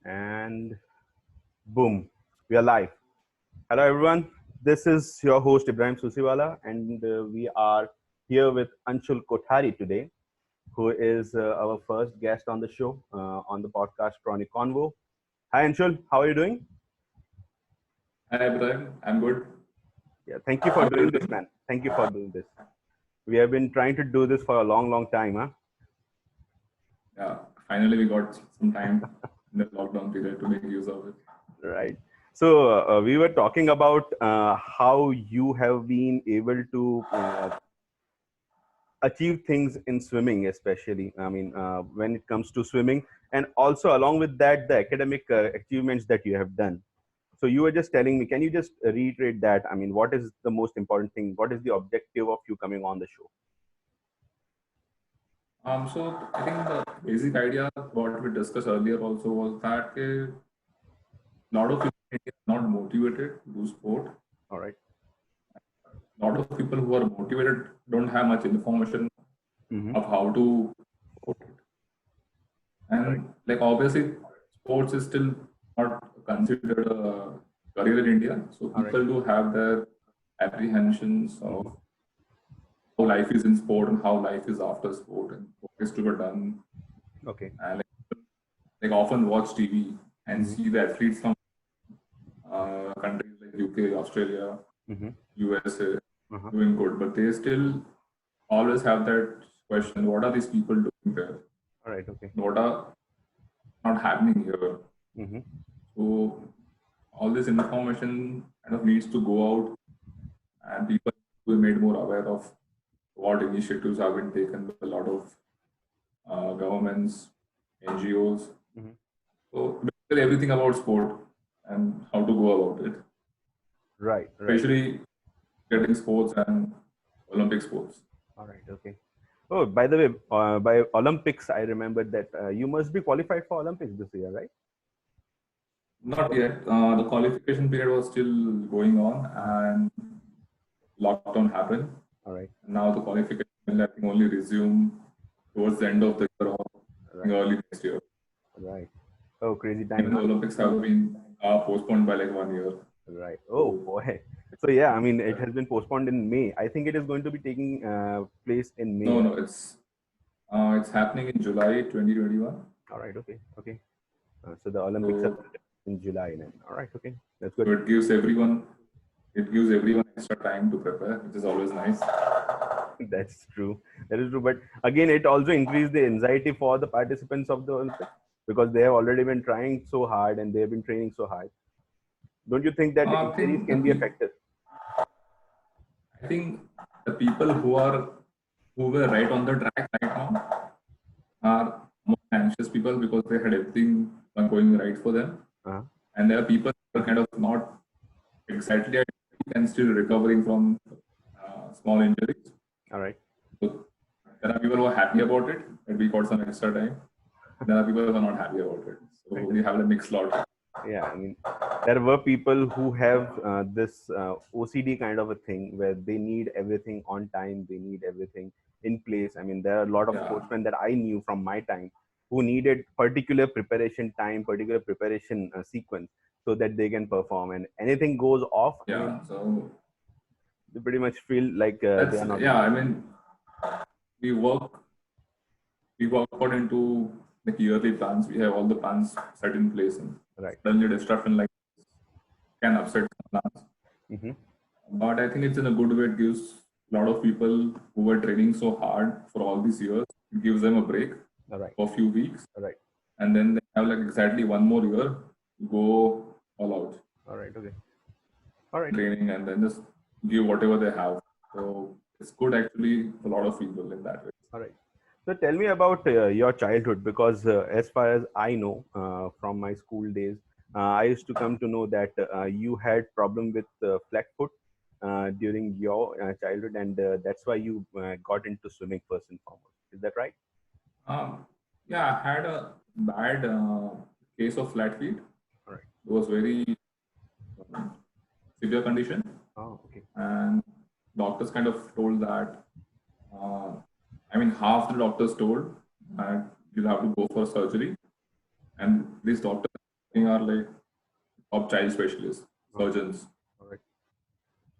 And boom, we are live. Hello, everyone. This is your host Ibrahim Susiwala, and we are here with Anshul Kothari today, who is our first guest on the show on the podcast Chronic Convo. Hi, Anshul. How are you doing? Hi, Ibrahim. I'm good. Yeah, thank you for How are doing you this, doing? man. Thank you for doing this. We have been trying to do this for a long, long time, huh? Yeah, finally we got some time in the lockdown period to make use of it. Right. So we were talking about how you have been able to achieve things in swimming, especially. I mean, when it comes to swimming, and also along with that, the academic achievements that you have done. So you were just telling me, can you just reiterate that? I mean, what is the most important thing? What is the objective of you coming on the show? So I think the basic idea what we discussed earlier also was that a lot of people in India are not motivated to do sport. All right. A lot of people who are motivated don't have much information Mm-hmm. of how to sport. All right. And like obviously sports is still not considered a career in India. So All right. people do have their apprehensions Mm-hmm. of how life is in sport and how life is after sport and what is to be done. Okay. And like often watch TV and Mm-hmm. see the athletes from countries like UK, Australia, Mm-hmm. USA Uh-huh. doing good, but they still always have that question: what are these people doing there? All right. Okay. What are not happening here? Mm-hmm. So all this information kind of needs to go out, and people will be made more aware of what initiatives have been taken by a lot of governments, NGOs. Mm-hmm. So basically everything about sport and how to go about it, Right. Right. especially getting sports and Olympic sports. All right. Okay. Oh, by the way, by Olympics, I remembered that you must be qualified for Olympics this year, right? Not yet. The qualification period was still going on, Uh-huh. and lockdown happened. All right. And now the qualification will I think only resume towards the end of the year or Right. early next year. Right. Oh, crazy time, Even the huh? Olympics have been postponed by like 1 year. Right. Oh, So boy. So yeah, I mean, it has been postponed in May. I think it is going to be taking place in May, no, right? no, it's happening in July 2021. All right. Okay. Okay. So the Olympics are So, in July then. All right. Okay. That's so good. it gives everyone extra time to prepare, which is always nice. That's true. That is true. But again, it also increased the anxiety for the participants of the Olympics because they have already been trying so hard and they have been training so hard. Don't you think that I injuries think can be a factor? I think the people who were right on the track right now are more anxious people because they had everything going right for them, Uh-huh. and there are people who are kind of not exactly at peak and still recovering from small injuries. All right. So there are people who are happy about it that we got some extra time. There are people who are not happy about it. So we have a mixed lot. Yeah, I mean, there were people who have this OCD kind of a thing where they need everything on time, they need everything in place. I mean, there are a lot of Yeah, sportsmen that I knew from my time who needed particular preparation time, particular preparation sequence so that they can perform. And anything goes off, I mean, yeah. So they pretty much feel like they that's are not yeah. ready. I mean, we work we work according to like yearly plans. We have all the plans set in place, and Right. suddenly disruption like can upset some plans. Mm-hmm. But I think it's in a good way. It gives a lot of people who were training so hard for all these years. It gives them a break All right. for a few weeks, All right. and then they have like exactly one more year to go all out All right. Okay. All right. training, and then just give whatever they have. So it's good actually for a lot of people in that way. All right. So tell me about your childhood because as far as I know from my school days, I used to come to know that you had problem with flat foot during your childhood, and that's why you got into swimming first and foremost. Is that right? Um, yeah, I had a bad case of flat feet. All right. It was very um, severe condition, Oh, okay. and doctors kind of told that. Uh, I mean, half the doctors told that you'll have to go for surgery, and these doctors are like top child specialists, surgeons, All right.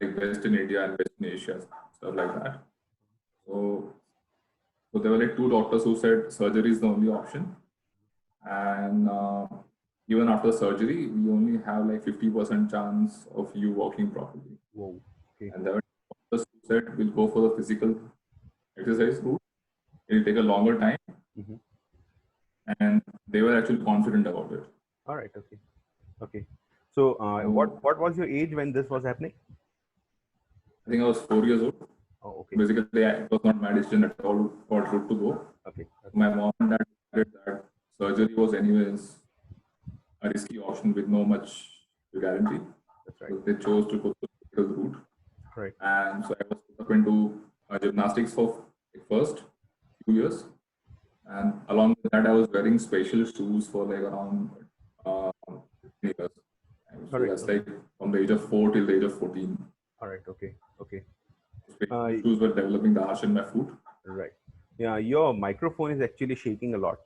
like West in India and West in Asia, stuff like that. So there were like two doctors who said surgery is the only option, and even after surgery, we only have like 50% chance of you walking properly. Whoa. Okay. And there were doctors who said we'll go for the physical exercise route. It'll take a longer time, Mhm. and they were actually confident about it. All right. Okay. Okay. So, what was your age when this was happening? I think I was 4 years old. Oh, okay. Basically, it was not my decision at all what route to go. Okay. Okay. My mom and dad decided that surgery was anyways a risky option with no much guarantee. That's right. So they chose to go the physical route. Right. And so I was put up into gymnastics for the first few years. And along with that, I was wearing special shoes for like around years. And so All right. that's like from the age of 4 till the age of 14. All right. Okay. Okay. Special shoes were developing the arch in my foot. Right. Yeah. Your microphone is actually shaking a lot.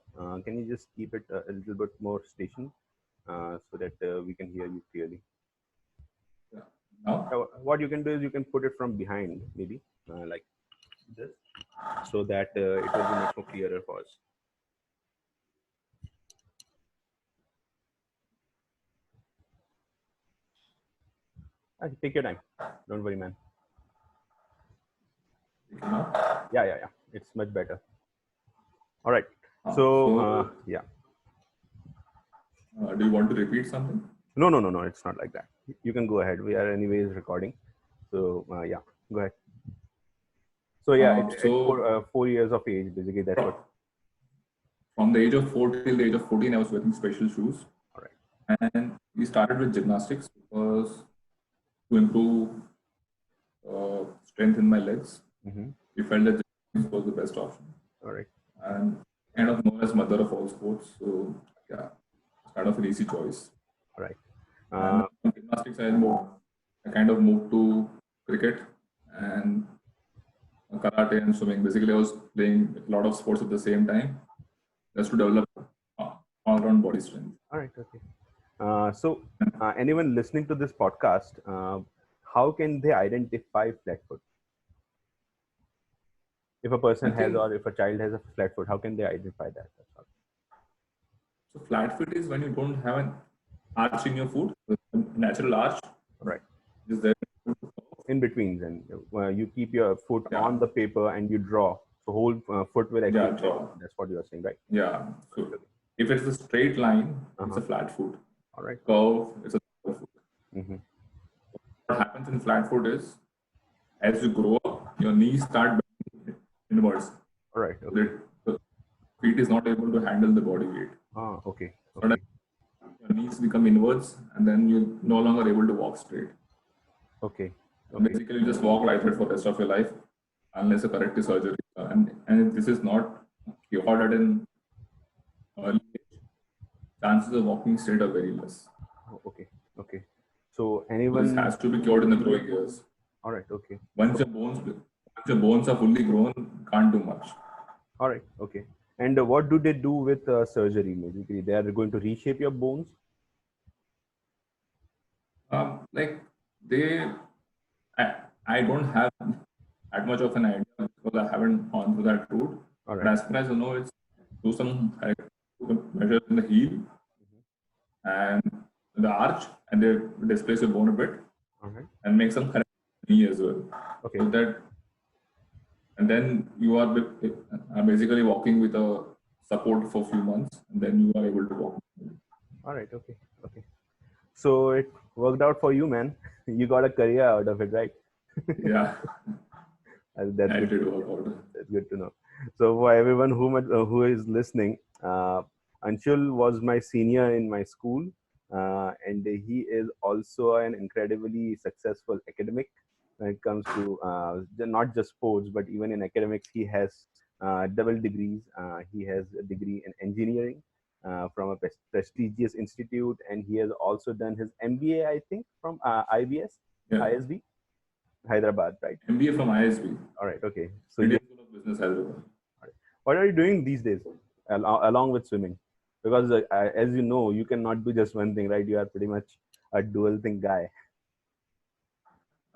Can you just keep it a little bit more station so that we can hear you clearly? Yeah. Now? What you can do is you can put it from behind, maybe like this, so that it will be much more clearer for us. Take your time. Don't worry, man. Now? Yeah. It's much better. All right. So yeah. Do you want to repeat something? No. It's not like that. You can go ahead. We are anyways recording. So yeah, go ahead. So yeah, at 4 years of age, basically that's what. From the age of 4 till the age of 14, I was wearing special shoes. All right. And we started with gymnastics because to improve strength in my legs. Mm-hmm. We felt that gymnastics was the best option. All right. And kind of known as mother of all sports. So yeah, it's kind of an easy choice. All right. And from gymnastics, I kind of moved to cricket and karate and swimming. Basically, I was playing a lot of sports at the same time just to develop all-round body strength. All right. Okay. So anyone listening to this podcast, how can they identify flat foot? If a person has, or if a child has a flat foot, how can they identify that? So flat foot is when you don't have an arch in your foot, natural arch. Right. Is there in betweens, and you keep your foot on the paper and you draw. So whole foot will actually draw. That's what you are saying, right? Yeah. So if it's a straight line, it's a flat foot. All right. Curve, it's a curve foot. Mm-hmm. What happens in flat foot is, as you grow up, your knees start bending inwards. All right. Okay. The feet is not able to handle the body weight. Ah, okay. So your knees become inwards, and then you're no longer able to walk straight. Okay. So basically, you just walk like that for the rest of your life, unless a corrective surgery. And this is not cured at an early age. Chances of walking straight are very less. Okay. Okay. So anyone, this has to be cured in the growing years. All right. Okay. Once your bones are fully grown, can't do much. All right. Okay. And what do they do with surgery? Basically, they are going to reshape your bones. Like I don't have that much of an idea because I haven't gone through that route. All right. But as far as I know, it's do some measures in the heel and the arch, and they displace your bone a bit. All right. And make some correct knee as well. Okay. So that, and then you are basically walking with a support for a few months, and then you are able to walk. All right. Okay. Okay. So it worked out for you, man. You got a career out of it, right? Yeah. That's I good. did work out. That's good to know. So for everyone who is listening, Anshul was my senior in my school, and he is also an incredibly successful academic when it comes to not just sports, but even in academics. He has double degrees. He has a degree in engineering from a prestigious institute, and he has also done his MBA, I think, from IBS, ISB, Hyderabad, right? MBA from ISB. All right. Okay. So Indian School of Business, Hyderabad. What are you doing these days along with swimming? because as you know, you cannot do just one thing, right? You are pretty much a dual thing guy.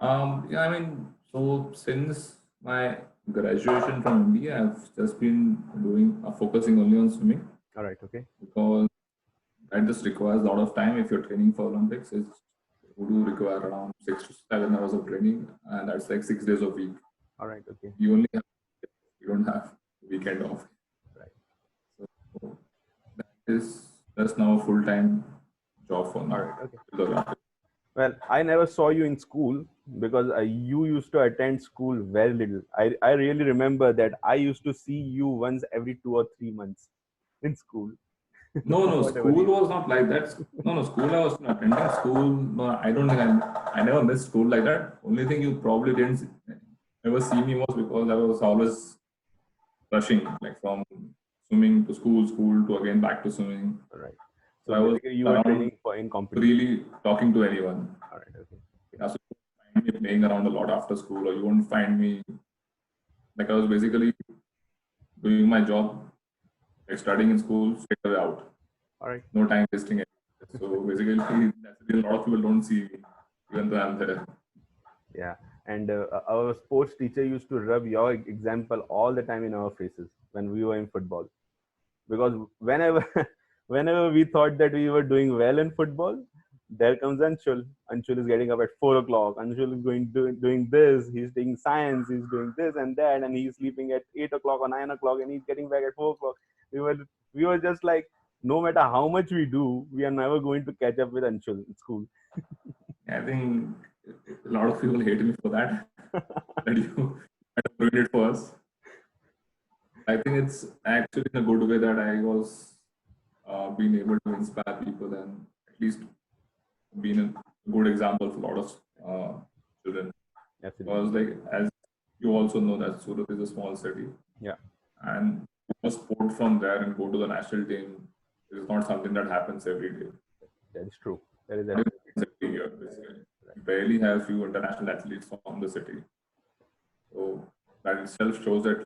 Yeah, I mean, so since my graduation from India, I've just been doing focusing only on swimming All right. Okay. because that just requires a lot of time. If you're training for Olympics, you do require around 6 to 7 hours of training, and that's like 6 days a week. All right. Okay. You only have, you don't have weekend off. Right. So that is just now a full time job for All me. right. Okay. with the Olympics. Well, I never saw you in school because you used to attend school very little. I really remember that I used to see you once every 2 or 3 months in school. No, Whatever school reason. was not like that. No, school I was attending school. No, I don't think I never missed school like that. Only thing you probably didn't ever see me was because I was always rushing, like from swimming to school, school to again back to swimming. All right. So So I was basically, you were around training for in competition. freely talking to anyone. All right. Okay. Yeah, so you won't find me playing around a lot after school, or you won't find me like I was basically doing my job, like studying in school, straight away out. All right. No time wasting. So basically, that's the reason a lot of people don't see me, even though I'm there. Yeah. And our sports teacher used to rub your example all the time in our faces when we were in football, because whenever whenever we thought that we were doing well in football, there comes Anshul. Anshul is getting up at 4 o'clock. Anshul is doing this. He's taking science. He's doing this and that, and he's sleeping at 8 o'clock or 9 o'clock, and he's getting back at 4 o'clock. We were just like, no matter how much we do, we are never going to catch up with Anshul in school. I think a lot of people hate me for that. That you kind of ruined it for us. I think it's actually in a good way that I was being able to inspire people and at least being a good example for a lot of children. Absolutely. Because, like, as you also know, that Surat is a small city, Yeah. and to sport from there and go to the national team is not something that happens every day. That is true. That is Not absolutely even every year, basically. You barely have few international athletes from the city. So that itself shows that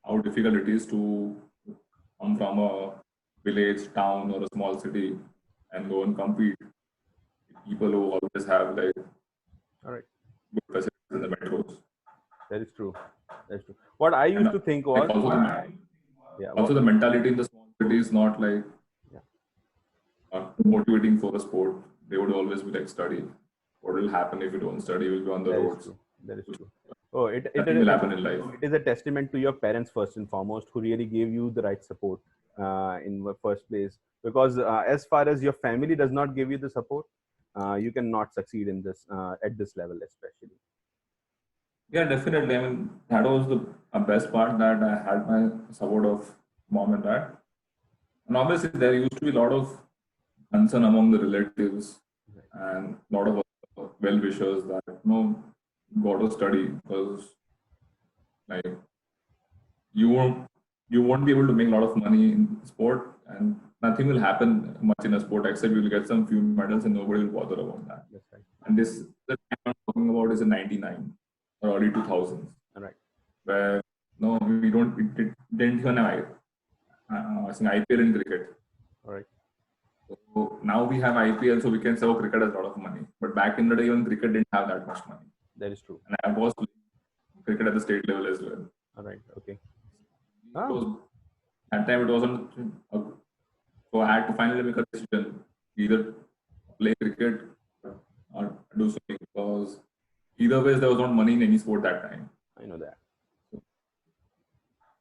how difficult it is to come from a village, town, or a small city and go and compete with people who always have like all right. good facilities in the metros. That is true. That's true. What I used to think Like was, also yeah, also the mentality in the small city is not like motivating for the sport. They would always be like, study. What will happen if you don't study? You'll be on the that is roads. true. That is true. Oh, Nothing will happen in life. it is a testament to your parents first and foremost, who really gave you the right support in the first place. Because as far as your family does not give you the support, you cannot succeed in this at this level, especially. Yeah, definitely. I mean, that was the best part, that I had my support of mom and dad. And obviously, there used to be a lot of concern among the relatives and a lot of well wishers that got to study, because like you won't be able to make a lot of money in sport, and nothing will happen much in a sport except you'll get some few medals and nobody will bother about that. That's right. And this the time I'm talking about is in '99 or early 2000s, All right. where we didn't even have IPL in cricket. All right. So now we have IPL, so we can say, oh, cricket has a lot of money. But back in the day, even cricket didn't have that much money. That is true. And I was playing cricket at the state level as well. All right. Okay. At time it wasn't. So I had to finally make a decision: either play cricket or do swimming, because either ways there was not money in any sport that time. I know that.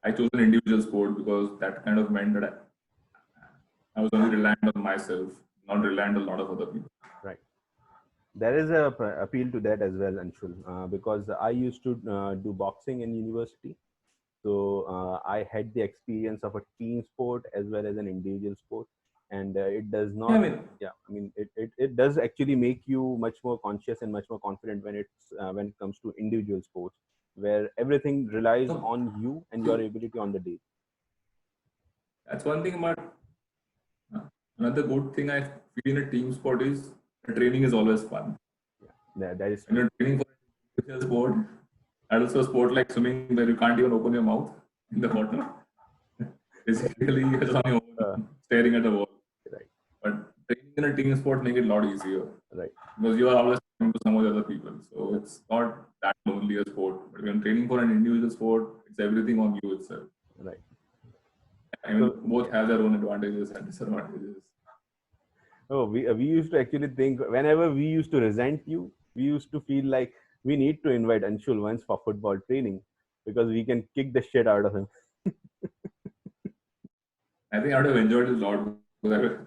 I chose an individual sport because that kind of meant that I was only reliant on myself, not reliant on a lot of other people. Right. There is a appeal to that as well, Anshul, because I used to do boxing in university. So I had the experience of a team sport as well as an individual sport, and it does not. I mean, it does actually make you much more conscious and much more confident when it comes to individual sports, where everything relies on you and your ability on the day. That's one thing. But another good thing I feel in a team sport is the training is always fun. Yeah, that is. When you're training for an individual sport, and also a sport like swimming where you can't even open your mouth in the water. Basically, you're just on your Uh, own, staring at the wall. right, But training in a team sport make it a lot easier right, because you are always talking to some of the other people. So it's not that lonely a sport. But when training for an individual sport, it's everything on you itself. right. I mean, So both have their own advantages and disadvantages. oh, we used to actually think whenever we used to resent you, we used to feel like we need to invite Anshul once for football training because we can kick the shit out of him. I think I would have enjoyed it a lot because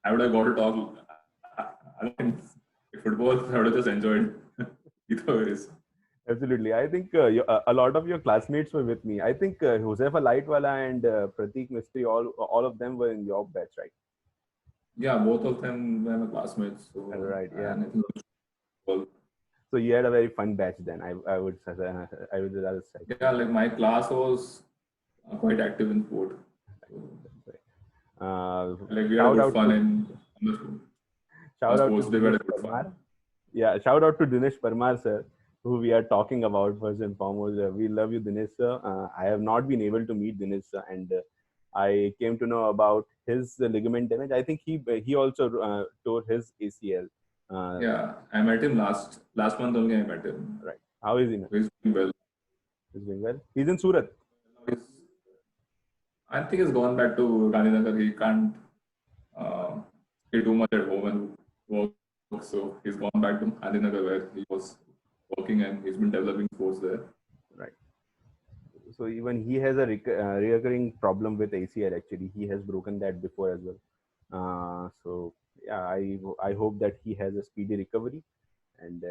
I would have got to talk. I think if football, I would have just enjoyed either ways. Absolutely. I think a lot of your classmates were with me. I think Josefa Lightwala and Pratik Mistry, all of them were in your batch, right? Yeah, both of them were my classmates. So, Right. Yeah. and I think well, So you had a very fun batch then. I would rather say. yeah, like my class was quite active in sport. So, Uh, like we had a shout good out fun to in on the shout out to sports day. We had Dinesh a good Parmar. fun. Yeah, shout out to Dinesh Parmar, sir, who we are talking about first and foremost. We love you, Dinesh, sir. I have not been able to meet Dinesh, sir, and I came to know about his ligament damage. I think he also tore his ACL. Yeah, I met him last month only. I met him. Right. How is he now? He's doing well. He's doing well. He's in Surat. He's, I think he's gone back to Gandhinagar. He can't uh, stay too much at home and work. So he's gone back to Gandhinagar where he was working and he's been developing sports there. Right. So even he has a recurring problem with ACL. Actually, he has broken that before as well. So yeah, I hope that he has a speedy recovery, and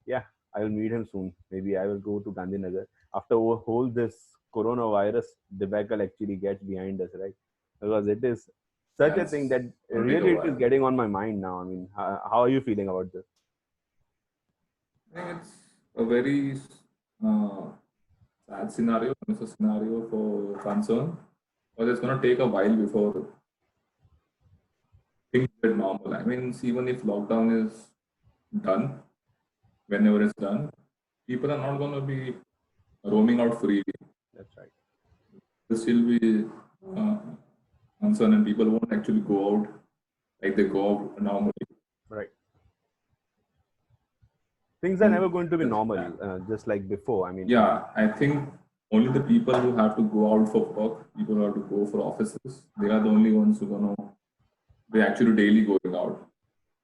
yeah, I will meet him soon. Maybe I will go to Gandhinagar after whole this coronavirus debacle actually gets behind us, right? Because it is such Yeah, a thing it's that going to take a really it is while. getting on my mind now. I mean, how are you feeling about this? I think it's a very uh, sad scenario. It's a scenario for concern, but it's going to take a while before things get normal. I mean, even if lockdown is done, whenever it's done, people are not going to be roaming out freely. That's right. There'll still be uh, concern, and people won't actually go out like they go out normally. Right. Things are So never going to be that's normal, that. just like before. I mean, Yeah, I think only the people who have to go out for work, people who have to go for offices, they are the only ones who are going to be actually daily going out.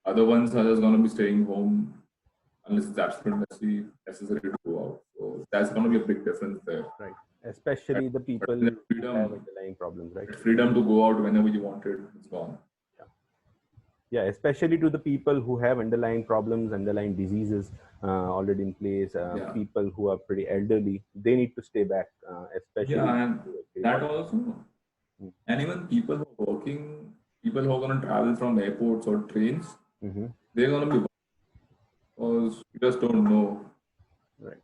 Other ones are just going to be staying home unless it's absolutely necessary to go out. So that's going to be a big difference there. right. Especially the But people the who have freedom, underlying problems, right? that freedom to go out whenever you wanted, is gone. Yeah, especially to the people who have underlying problems, underlying diseases already in place, Yeah, people who are pretty elderly, they need to stay back, especially yeah, and to actually that watch. also, Mm. and even people who are working, people who are going to travel from airports or trains, Mm-hmm. they're going to be because you just don't know Right,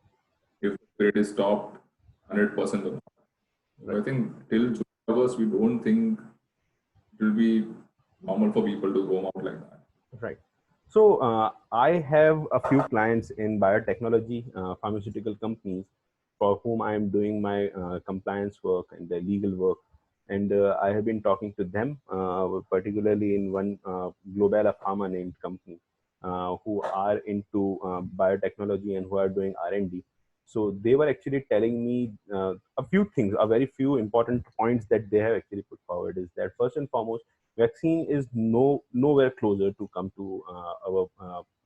if the period is stopped 100% or not. So right, I think till June, August, we don't think it will be normal for people to go out like that. right. So I have a few clients in biotechnology, pharmaceutical companies, for whom I am doing my compliance work and the legal work. And I have been talking to them, particularly in one Globala Pharma named company, who are into biotechnology and who are doing R&D. So they were actually telling me a few things, a very few important points that they have actually put forward is that first and foremost, vaccine is nowhere closer to come to our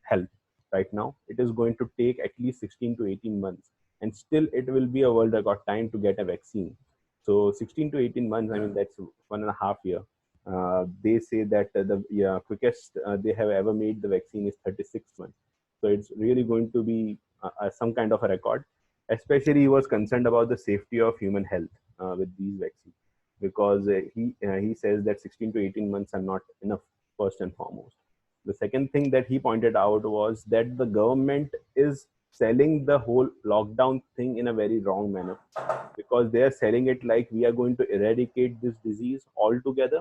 health right now. It is going to take at least 16 to 18 months, and still it will be a world record time to get a vaccine. So 16 to 18 months, I Yeah, mean, that's 1.5 year. They say that the quickest they have ever made the vaccine is 36 months. So it's really going to be some kind of a record. Especially, he was concerned about the safety of human health with these vaccines because he says that 16 to 18 months are not enough, first and foremost. The second thing that he pointed out was that the government is selling the whole lockdown thing in a very wrong manner, because they are selling it like we are going to eradicate this disease altogether,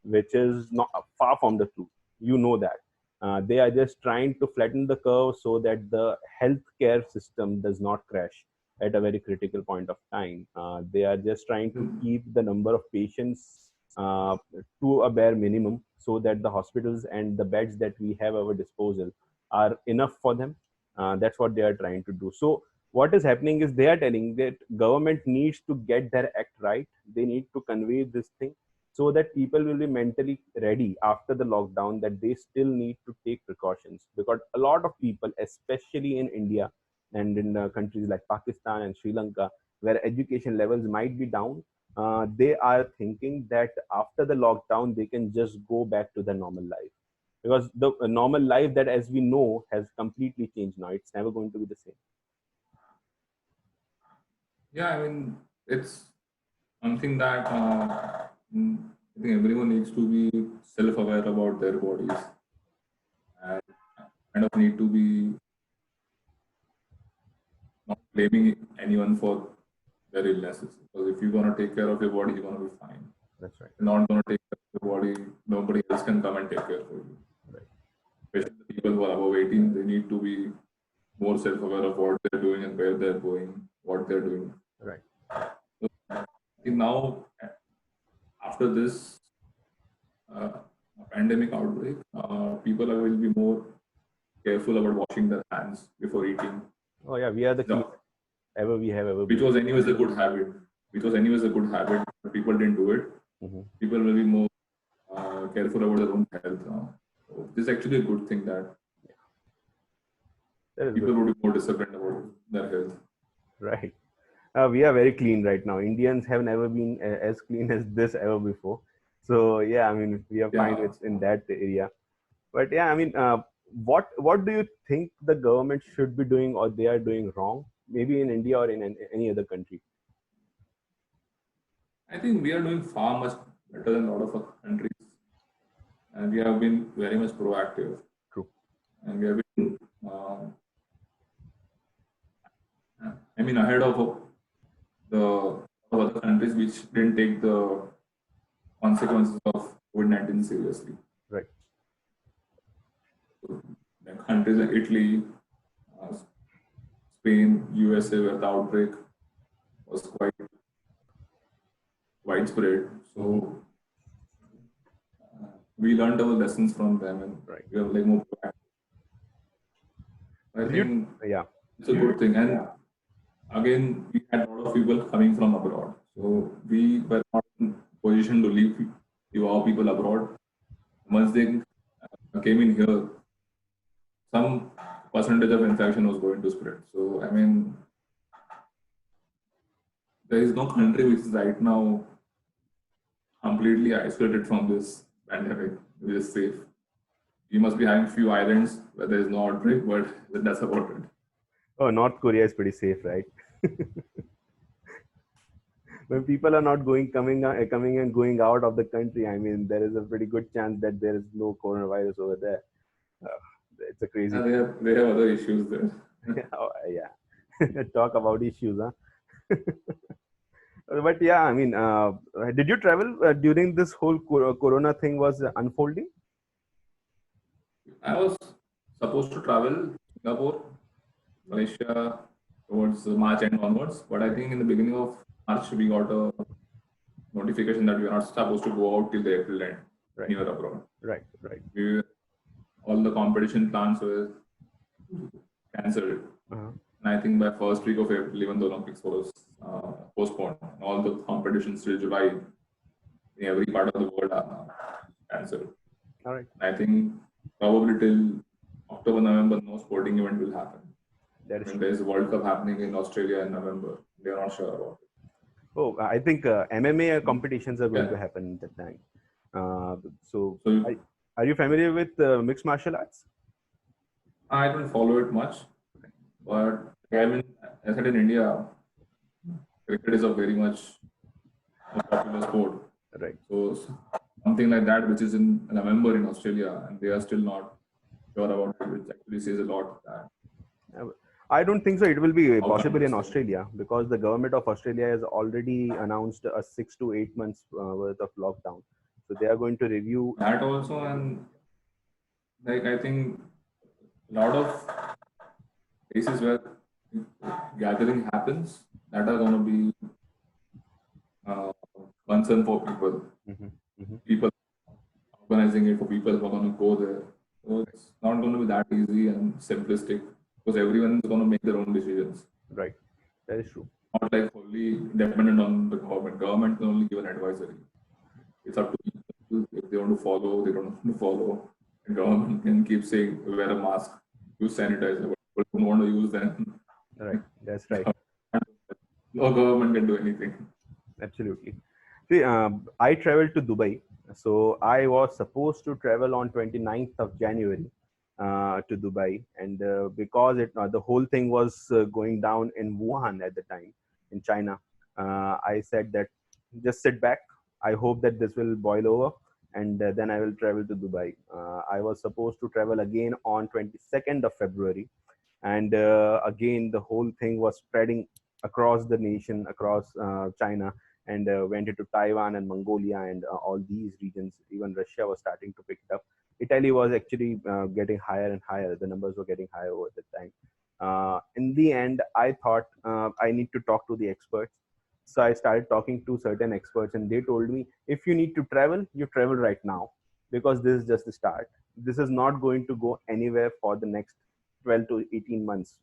which is not far from the truth. You know that. They are just trying to flatten the curve so that the healthcare system does not crash. at a very critical point of time. They are just trying to keep the number of patients to a bare minimum so that the hospitals and the beds that we have at our disposal are enough for them. That's what they are trying to do. So what is happening is they are telling that government needs to get their act right. They need to convey this thing so that people will be mentally ready after the lockdown, that they still need to take precautions, because a lot of people, especially in India and in countries like Pakistan and Sri Lanka, where education levels might be down, they are thinking that after the lockdown they can just go back to the normal life, because the normal life that as we know has completely changed now. It's never going to be the same. Yeah, I mean, it's something that I think everyone needs to be self-aware about their bodies and kind of need to be not blaming anyone for their illnesses. Because if you're gonna take care of your body, you're gonna be fine. That's right. If you're not gonna take care of your body, nobody else can come and take care for you. Right. Especially the people who are above 18, they need to be more self-aware of what they're doing and where they're going, what they're doing. Right. So I think now, after this pandemic outbreak, people will be more careful about washing their hands before eating. Oh yeah, we are the cleanest ever we have ever Which been. was anyways a good habit. But people didn't do it. People will be more careful about their own health now. So this is actually a good thing that That is people good. would be more disciplined about their health. Right. We are very clean right now. Indians have never been as clean as this ever before. So yeah, I mean, we are fine Yeah. with in that area. But yeah, I mean, what do you think the government should be doing or they are doing wrong? Maybe in India or in any other country. I think we are doing far much better than a lot of other countries. And we have been very much proactive. True. And we have been, ahead of the other countries which didn't take the consequences of COVID-19 seriously. Right. So, like countries like Italy, Spain, USA, where the outbreak was quite widespread. So we learned our lessons from them, and Right. we are like more proactive. I think Yeah. it's a good thing. And again, we had a lot of people coming from abroad. So we were not in position to leave our people abroad. Once they came in here, some percentage of infection was going to spread. So, I mean, there is no country which is right now completely isolated from this pandemic, which is safe. You must be having few islands where there is no outbreak, but that's about it. Oh, North Korea is pretty safe, right? When people are not coming and going out of the country, I mean, there is a pretty good chance that there is no coronavirus over there. It's a crazy. And they have other issues there. Oh, yeah. Talk about issues, huh? But yeah, I mean, did you travel during this whole corona thing was unfolding? I was supposed to travel Singapore, Malaysia towards March end onwards, but I think in the beginning of March we got a notification that we are not supposed to go out till the April end. Right. Near abroad. Right. Right. All the competition plans were cancelled. Uh-huh. And I think by first week of April, even the Olympics was postponed. All the competitions till July in every part of the world are cancelled. All right. I think probably till October, November, no sporting event will happen. When there is a World Cup happening in Australia in November, they are not sure about it. Oh, I think MMA competitions are going to happen at that time. So are you familiar with mixed martial arts? I don't follow it much, but I mean, as I said in India, cricket is a very much popular sport. Right. So something like that, which is in November in Australia, and they are still not sure about it, which actually says a lot. I don't think so. It will be possible in Australia because the government of Australia has already announced a 6 to 8 months worth of lockdown. So they are going to review that also, and like I think a lot of cases where gathering happens, that are going to be uh, concern for people. People organizing it for people who are going to go there. So it's not going to be that easy and simplistic because everyone is going to make their own decisions. Right. That is true. Not like wholly dependent on the government. Government can only give an advisory. It's up to people if they want to follow, they don't want to follow. The government can keep saying wear a mask, use sanitizer, but people don't want to use them. Right. That's right. No government can do anything. Absolutely. See, I traveled to Dubai. So I was supposed to travel on 29th of January to Dubai. And because the whole thing was going down in Wuhan at the time in China, I said that just sit back. I hope that this will boil over. And then I will travel to Dubai. I was supposed to travel again on 22nd of February. And again, the whole thing was spreading across the nation, across China, and went into Taiwan and Mongolia and all these regions. Even Russia was starting to pick it up. Italy was actually getting higher and higher. The numbers were getting higher over the time. In the end, I thought I need to talk to the experts. So I started talking to certain experts, and they told me, if you need to travel, you travel right now, because this is just the start. This is not going to go anywhere for the next 12 to 18 months.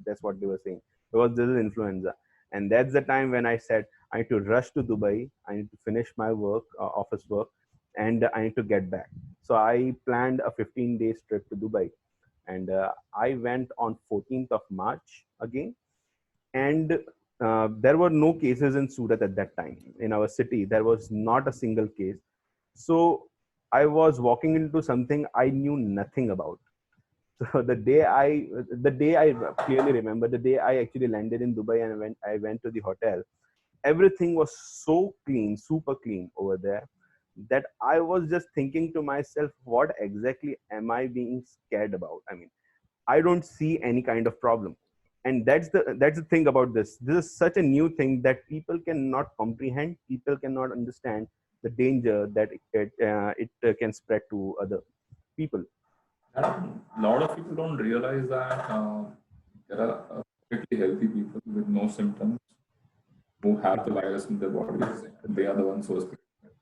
That's what they were saying, because this is influenza. And that's the time when I said, I need to rush to Dubai. I need to finish my work, office work, and I need to get back. So I planned a 15 days trip to Dubai. And I went on 14th of March again. And there were no cases in Surat at that time. In our city, there was not a single case. So I was walking into something I knew nothing about. So the day I clearly remember, the day I actually landed in Dubai and I went to the hotel, everything was so clean, super clean over there, that I was just thinking to myself, what exactly am I being scared about? I mean, I don't see any kind of problem. And that's the thing about this. This is such a new thing that people cannot comprehend. People cannot understand the danger that it can spread to other people. And a lot of people don't realize that there are perfectly healthy people with no symptoms who have the virus in their bodies, and they are the ones who are spreading it.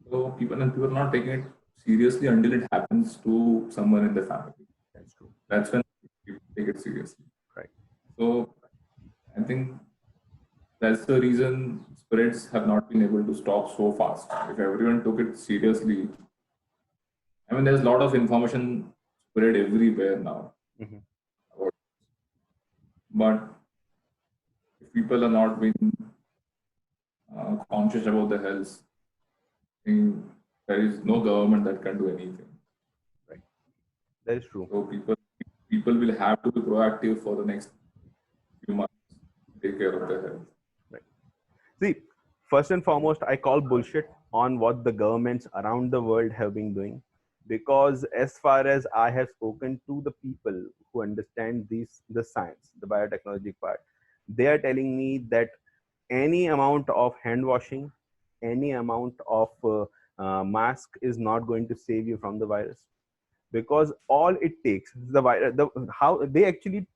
So people are not taking it seriously until it happens to someone in the family. That's true. That's when people take it seriously. Right. So I think that's the reason spreads have not been able to stop so fast. If everyone took it seriously, I mean, there's a lot of information spread everywhere now. Mhm. But if people are not being conscious about the health, I think there is no government that can do anything. Right. That is true. So people will have to be proactive for the next few months to take care of their health. Right. See, first and foremost, I call bullshit on what the governments around the world have been doing, because as far as I have spoken to the people who understand the science, the biotechnology part, they are telling me that any amount of hand washing, any amount of mask is not going to save you from the virus, because all it takes is the virus. How they actually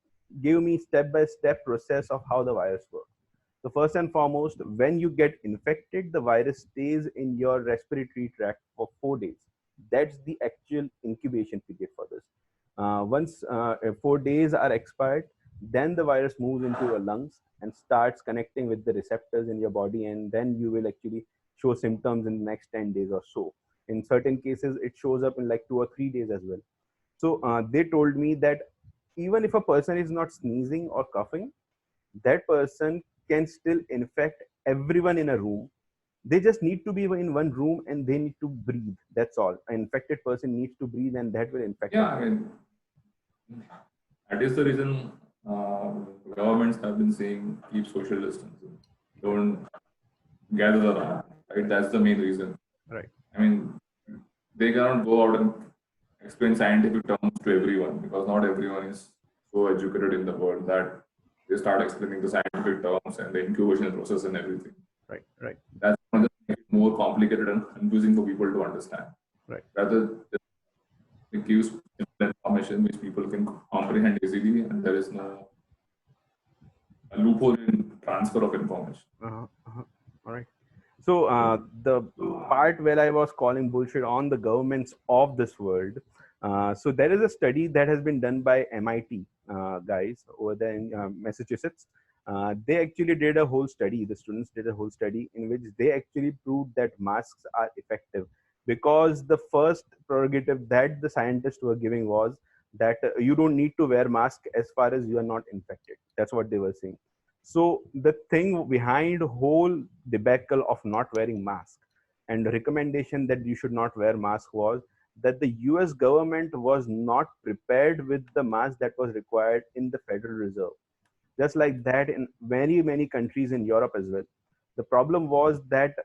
give me step by step process of how the virus works. So first and foremost, when you get infected, the virus stays in your respiratory tract for 4 days. That's the actual incubation period for this. Once 4 days are expired, then the virus moves into your lungs and starts connecting with the receptors in your body, and then you will actually show symptoms in the next 10 days or so. In certain cases, it shows up in like 2 or 3 days as well. So they told me that even if a person is not sneezing or coughing, that person can still infect everyone in a room. They just need to be in one room and they need to breathe. That's all. An infected person needs to breathe, and that will infect Yeah, I everyone. mean, that is the reason governments have been saying keep social distancing, don't gather around, right? That's the main reason. Right. I mean, they cannot go out and explain scientific terms to everyone because not everyone is so educated in the world that they start explaining the scientific terms and the incubation process and everything. Right. Right. That's going to make it more complicated and confusing for people to understand. Right. Rather, it gives simple information which people can comprehend easily, and there is no a loophole in transfer of information. All right. So the part where I was calling bullshit on the governments of this world. So there is a study that has been done by MIT guys over there in Massachusetts. They actually did a whole study. The students did a whole study in which they actually proved that masks are effective, because the first prerogative that the scientists were giving was that you don't need to wear mask as far as you are not infected. That's what they were saying. So the thing behind whole debacle of not wearing mask and the recommendation that you should not wear mask was that the US government was not prepared with the mask that was required in the Federal Reserve. Just like that in very many countries in Europe as well. The problem was that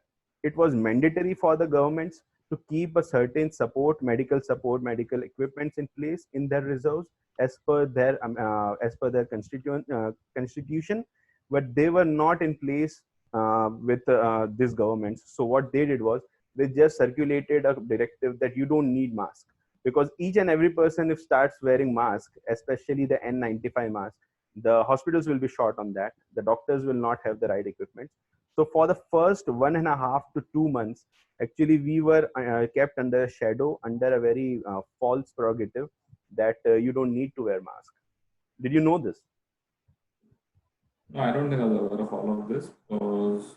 it was mandatory for the governments to keep a certain support, medical equipments in place in their reserves as per their constitution, but they were not in place with these governments. So what they did was they just circulated a directive that you don't need mask, because each and every person if starts wearing mask, especially the N95 mask, the hospitals will be short on that, the doctors will not have the right equipment. So for the first 1.5 to 2 months, actually we were kept under a shadow, under a very false prerogative that you don't need to wear mask. Did you know this? No, I don't think I was aware of all of this, because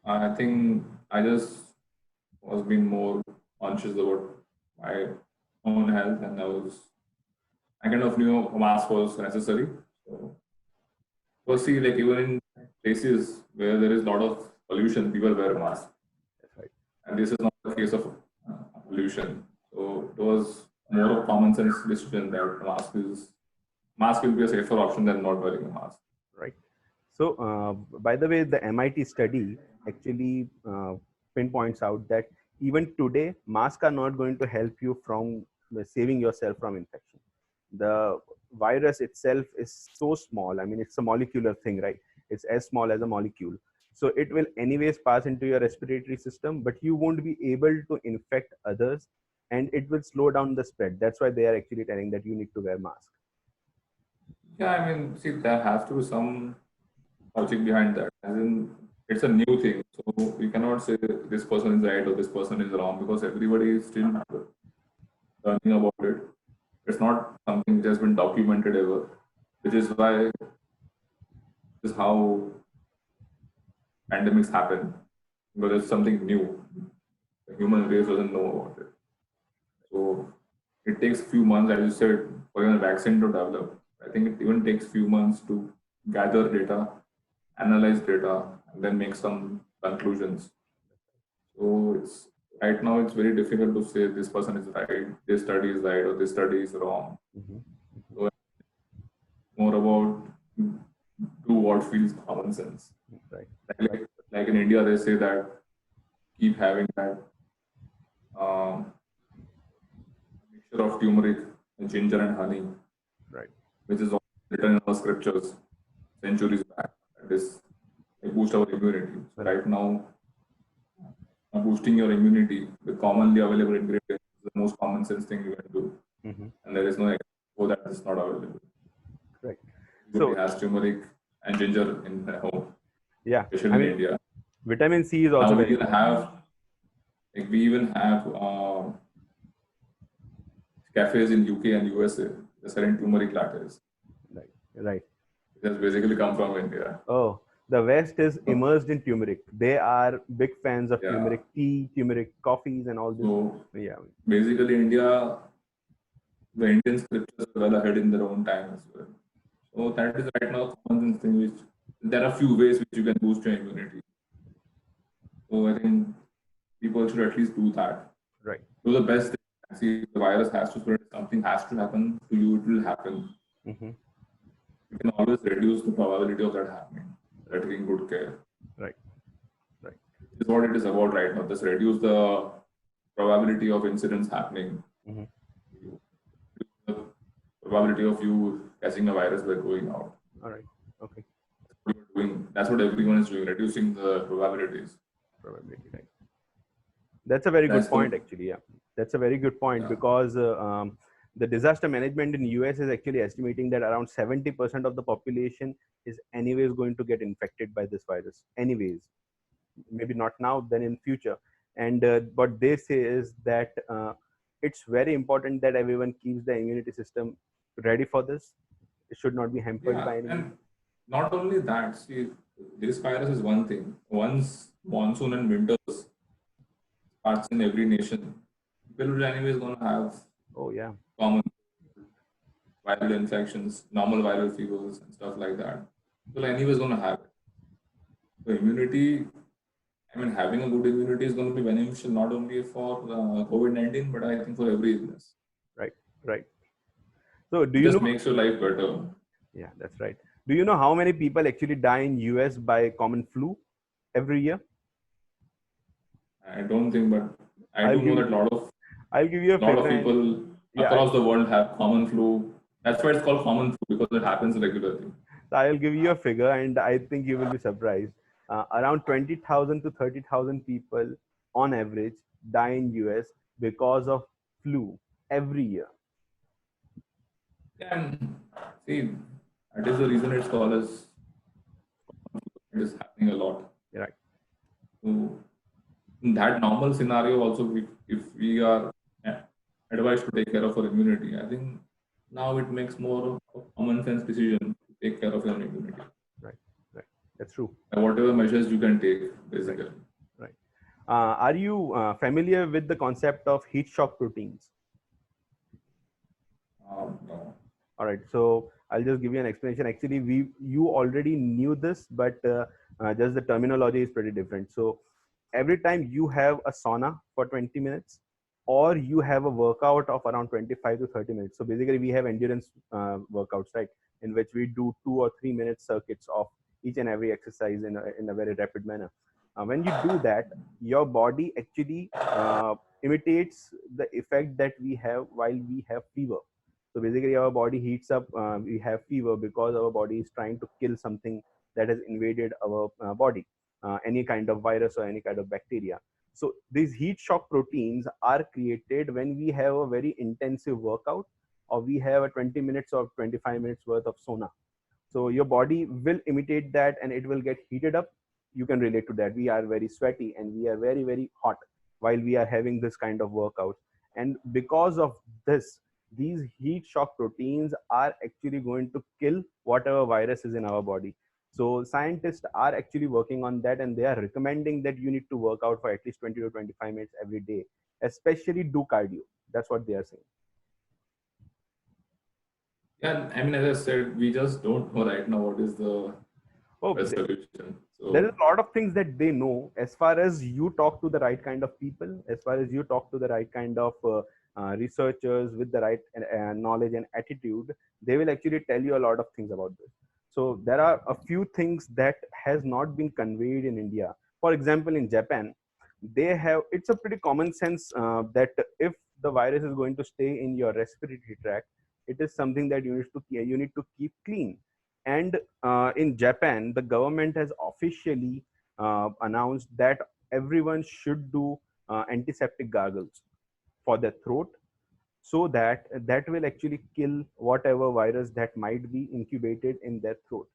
I think I just was being more conscious about my own health, and I kind of knew a mask was necessary. So see, like even in places where there is a lot of pollution, people wear masks. That's right. And this is not the case of pollution. So it was more of common sense decision that mask will be a safer option than not wearing a mask. Right. So by the way, the MIT study actually pinpoints out that even today, masks are not going to help you from saving yourself from infection. The virus itself is so small. I mean, it's a molecular thing, right? It's as small as a molecule. So it will anyways pass into your respiratory system, but you won't be able to infect others, and it will slow down the spread. That's why they are actually telling that you need to wear mask. Yeah, I mean, see, there has to be some logic behind that. As in, it's a new thing, so we cannot say this person is right or this person is wrong, because everybody is still learning about it. It's not something which has been documented ever, which is why this is how pandemics happen, because it's something new. The human race doesn't know about it. So it takes few months, as you said, for a vaccine to develop. I think it even takes few months to gather data, analyze data, and then make some conclusions. So it's right now it's very difficult to say this person is right, this study is right, or this study is wrong. So more about do what feels common sense. Right. Like in India, they say that keep having that mixture of turmeric, ginger, and honey, Right. which is written in our scriptures centuries back. That is, they boost our immunity. So right now, boosting your immunity with commonly available ingredients is the most common sense thing you can do. And there is no for that is not available. Right. So it has turmeric and ginger in the home. Yeah, especially in India. Vitamin C is also now very we even have cafes in UK and USA. They're selling turmeric lattes. Right. It has basically come from India. Oh, the West is immersed in turmeric. They are big fans of turmeric tea, turmeric coffees, and all this. So basically, India, the Indian scriptures are well ahead in their own time as well. So that is right now common thing. Which there are few ways which you can boost your immunity. So I think people should at least do that. Right. Do the best. See, the virus has to spread. Something has to happen to you. It will happen. You can always reduce the probability of that happening by taking good care. Right. Right. This is what it is about right now. Just reduce the probability of incidents happening. The probability of you catching a virus by going out. All right. Okay. That's what everyone is doing, reducing the probabilities. Probability, right. That's a very good point, actually. Yeah, that's a very good point because The disaster management in US is actually estimating that around 70% of the population is anyways going to get infected by this virus anyways, maybe not now, then in future. And what they say is that it's very important that everyone keeps the immunity system ready for this. It should not be hampered Yeah, by anything. and not only that, see, this virus is one thing. Once monsoon and winters starts in every nation, people will anyways gonna have Oh yeah. common viral infections, normal viral fevers and stuff like that. People anyways gonna have it. So immunity, I mean, having a good immunity is going to be beneficial not only for COVID-19, but I think for every illness. Right, right. So do It you just know? makes your life better. Yeah, that's right. Do you know how many people actually die in US by common flu every year? I don't think, but I I'll do know give that you, I'll give you a lot of figure. And people yeah, across the world have common flu. That's why it's called common flu, because it happens regularly. I'll give you a figure, and I think you will be surprised. Around 20,000 to 30,000 people on average die in US because of flu every year. Yeah, and see, that is the reason it's called as it is happening a lot. Right. So in that normal scenario, also, if we are advised to take care of our immunity, I think now it makes more of a common sense decision to take care of your immunity. Right. Right. That's true. Whatever measures you can take, basically. Right. Are you familiar with the concept of heat shock proteins? No. All right, so I'll just give you an explanation. Actually, you already knew this, but just the terminology is pretty different. So every time you have a sauna for 20 minutes, or you have a workout of around 25 to 30 minutes. So basically, we have endurance workouts, right, in which we do 2 or 3 minute circuits of each and every exercise in a very rapid manner. When you do that, your body actually imitates the effect that we have while we have fever. So basically, our body heats up. We have fever because our body is trying to kill something that has invaded our body, any kind of virus or any kind of bacteria. So these heat shock proteins are created when we have a very intensive workout, or we have a 20 minutes or 25 minutes worth of sauna. So your body will imitate that, and it will get heated up. You can relate to that. We are very sweaty and we are very, very hot while we are having this kind of workout. And because of this, these heat shock proteins are actually going to kill whatever virus is in our body. So scientists are actually working on that, and they are recommending that you need to work out for at least 20 to 25 minutes every day, especially do cardio. That's what they are saying. Yeah, I mean, as I said, we just don't know right now what is the Oh, best solution. there is So, a lot of things that they know. As far as you talk to the right kind of people, as far as you talk to the right kind of researchers with the right knowledge and attitude, they will actually tell you a lot of things about this. So there are a few things that has not been conveyed in India. For example, in Japan, they have, it's a pretty common sense that if the virus is going to stay in your respiratory tract, it is something that you need to keep clean. And in Japan, the government has officially announced that everyone should do antiseptic gargles for their throat, so that that will actually kill whatever virus that might be incubated in their throat.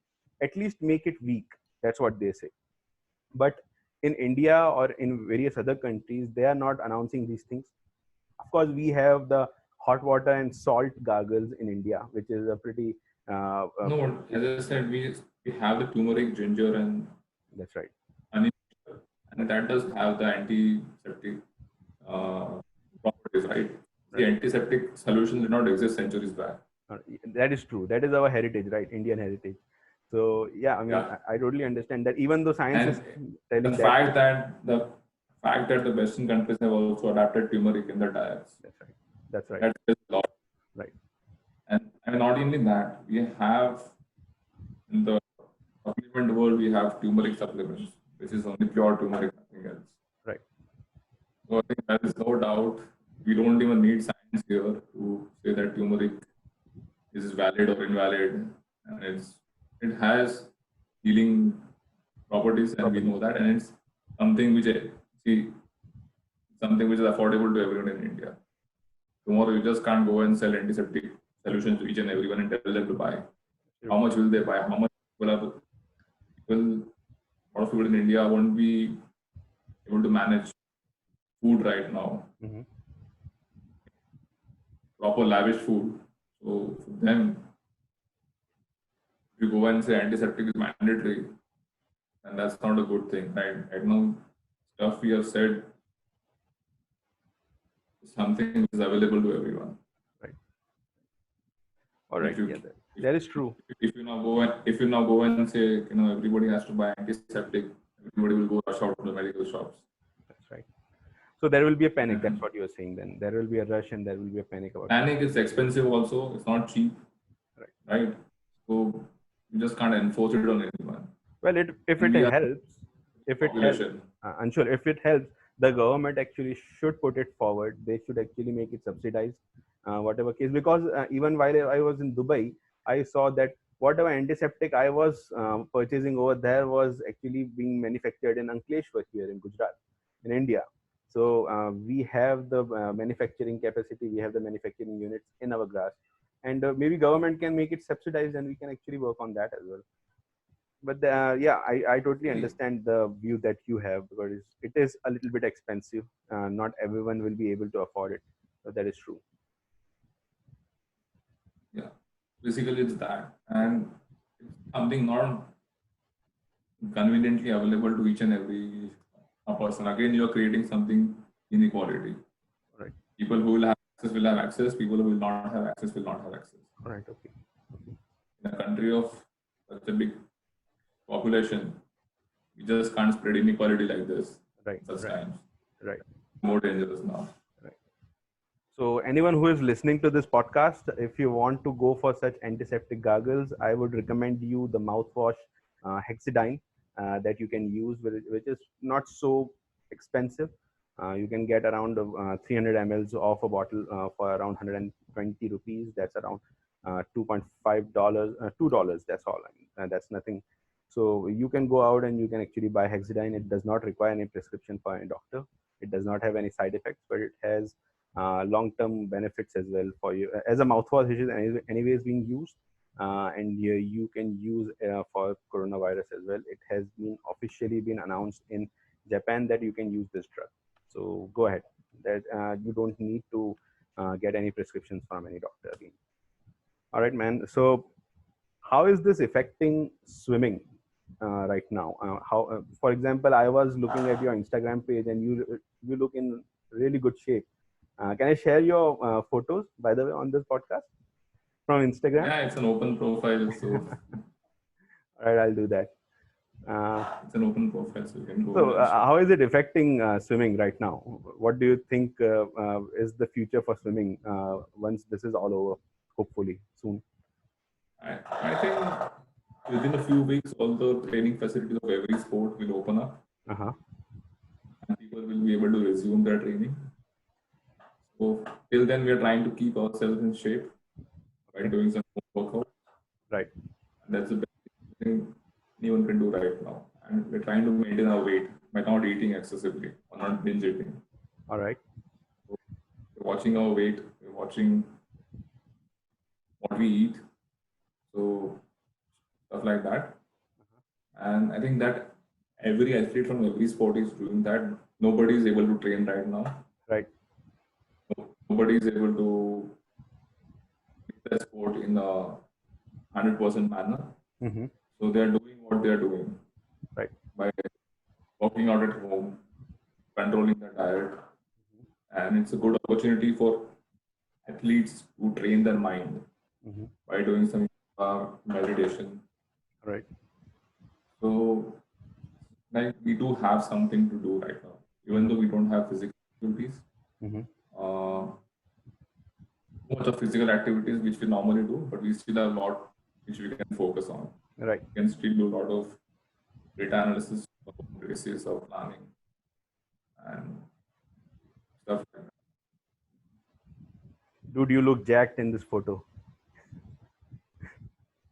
At least make it weak. That's what they say. But in India or in various other countries, they are not announcing these things. Of course, we have the hot water and salt gargles in India, which is a pretty no, as I said, we have the turmeric, ginger, and that's right. honey, and that does have the antiseptic uh, properties, right? The Right. antiseptic solution did not exist centuries back. That is true. That is our heritage, right? Indian heritage. So yeah, I mean, Yeah, I totally understand that, even though science is and the telling that. fact that the Western countries have also adapted turmeric in their diets, That's right. That's right. that is a lot. Right. And not only that, we have in the supplement world we have turmeric supplements, which is only pure turmeric, nothing else. Right. So I think there is no doubt we don't even need science here to say that turmeric is valid or invalid, and it has healing properties, and we know that, and it's something which something which is affordable to everyone in India. Tomorrow you just can't go and sell antiseptic solutions to each and everyone and tell them to buy. How much will they buy? How much people, a lot of people in India won't be able to manage food right now. Proper lavish food. So for them, if you go and say antiseptic is mandatory, then that's not a good thing. Right now, stuff we have said is something which is available to everyone. Right. All right. You, yeah, that is true. If you now go and say everybody has to buy antiseptic, everybody will go rush out to the medical shops. That's right. So there will be a panic. That's what you are saying. Then there will be a rush and there will be a panic about. Panic is expensive also. It's not cheap. Right. So you just can't enforce it on anyone. Well, if it helps, Anshul, if it helps, the government actually should put it forward. They should actually make it subsidized, whatever case. Because even while I was in Dubai, I saw that whatever antiseptic I was purchasing over there was actually being manufactured in Ankleshwar here in Gujarat, in India. So we have the manufacturing capacity, we have the manufacturing units in our grasp, and maybe government can make it subsidized, and we can actually work on that as well. But yeah, I totally understand the view that you have, because it is a little bit expensive. Not everyone will be able to afford it. So that is true. Yeah, basically it's that, and it's something not conveniently available to each and every person. Again, you're creating something inequality. Right. People who will have access. People who will not have access will not have access. Right. Okay. In a country of such a big population, you just can't spread inequality like this. Right. Such times. Right. More dangerous now. Right. So anyone who is listening to this podcast, if you want to go for such antiseptic gargles, I would recommend you the mouthwash Hexidine that you can use, which is not so expensive. You can get around 300 mLs of a bottle for around 120 rupees. That's around $2.5, $2. That's all. That's nothing. So you can go out and you can actually buy Hexidine. It does not require any prescription for a doctor. It does not have any side effects, but it has long-term benefits as well for you. As a mouthwash, which is anyways being used, and you can use for coronavirus as well. It has been officially been announced in Japan that you can use this drug. So go ahead. That you don't need to get any prescriptions from any doctor again. All right, man. So how is this affecting swimming right now? For example, I was looking at your Instagram page, and you look in really good shape. Can I share your photos, by the way, on this podcast from Instagram? Yeah, it's an open profile, so. All right, I'll do that. It's an open profile, so you can go. So, how is it affecting swimming right now? What do you think is the future for swimming once this is all over? Hopefully soon. I think within a few weeks, all the training facilities of every sport will open up, and people will be able to resume their training. So till then, we are trying to keep ourselves in shape by doing some workout. Right. And that's the best thing anyone can do right now. And we're trying to maintain our weight by not eating excessively or not binge eating. All right. So we're watching our weight. We're watching what we eat. So stuff like that. And I think that every athlete from every sport is doing that. Nobody is able to train right now. Right. Nobody is able to play the sport in a 100% manner. Mm-hmm. So they are doing what they are doing. Right. By working out at home, controlling their diet. And it's a good opportunity for athletes to train their mind by doing some meditation. Right. So, like, we do have something to do right now, even though we don't have physical activities. Much of physical activities which we normally do, but we still have a lot which we can focus on. Right. We can still do a lot of data analysis, basis of planning, and stuff like that. Dude, you look jacked in this photo.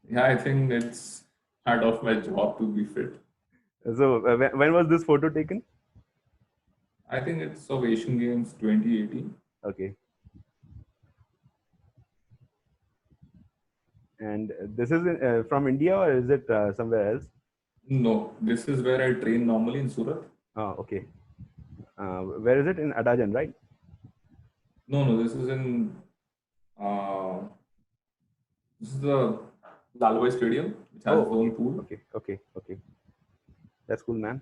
Yeah, I think it's part of my job to be fit. So when was this photo taken? I think it's of Asian Games 2018. Okay. And this is from India, or is it somewhere else? No, this is where I train normally in Surat. Oh, okay. Where is it? In Adajan, right? No, this is in uh, this is the Lalwai Stadium, which has its Oh, own okay, pool. okay. That's cool, man.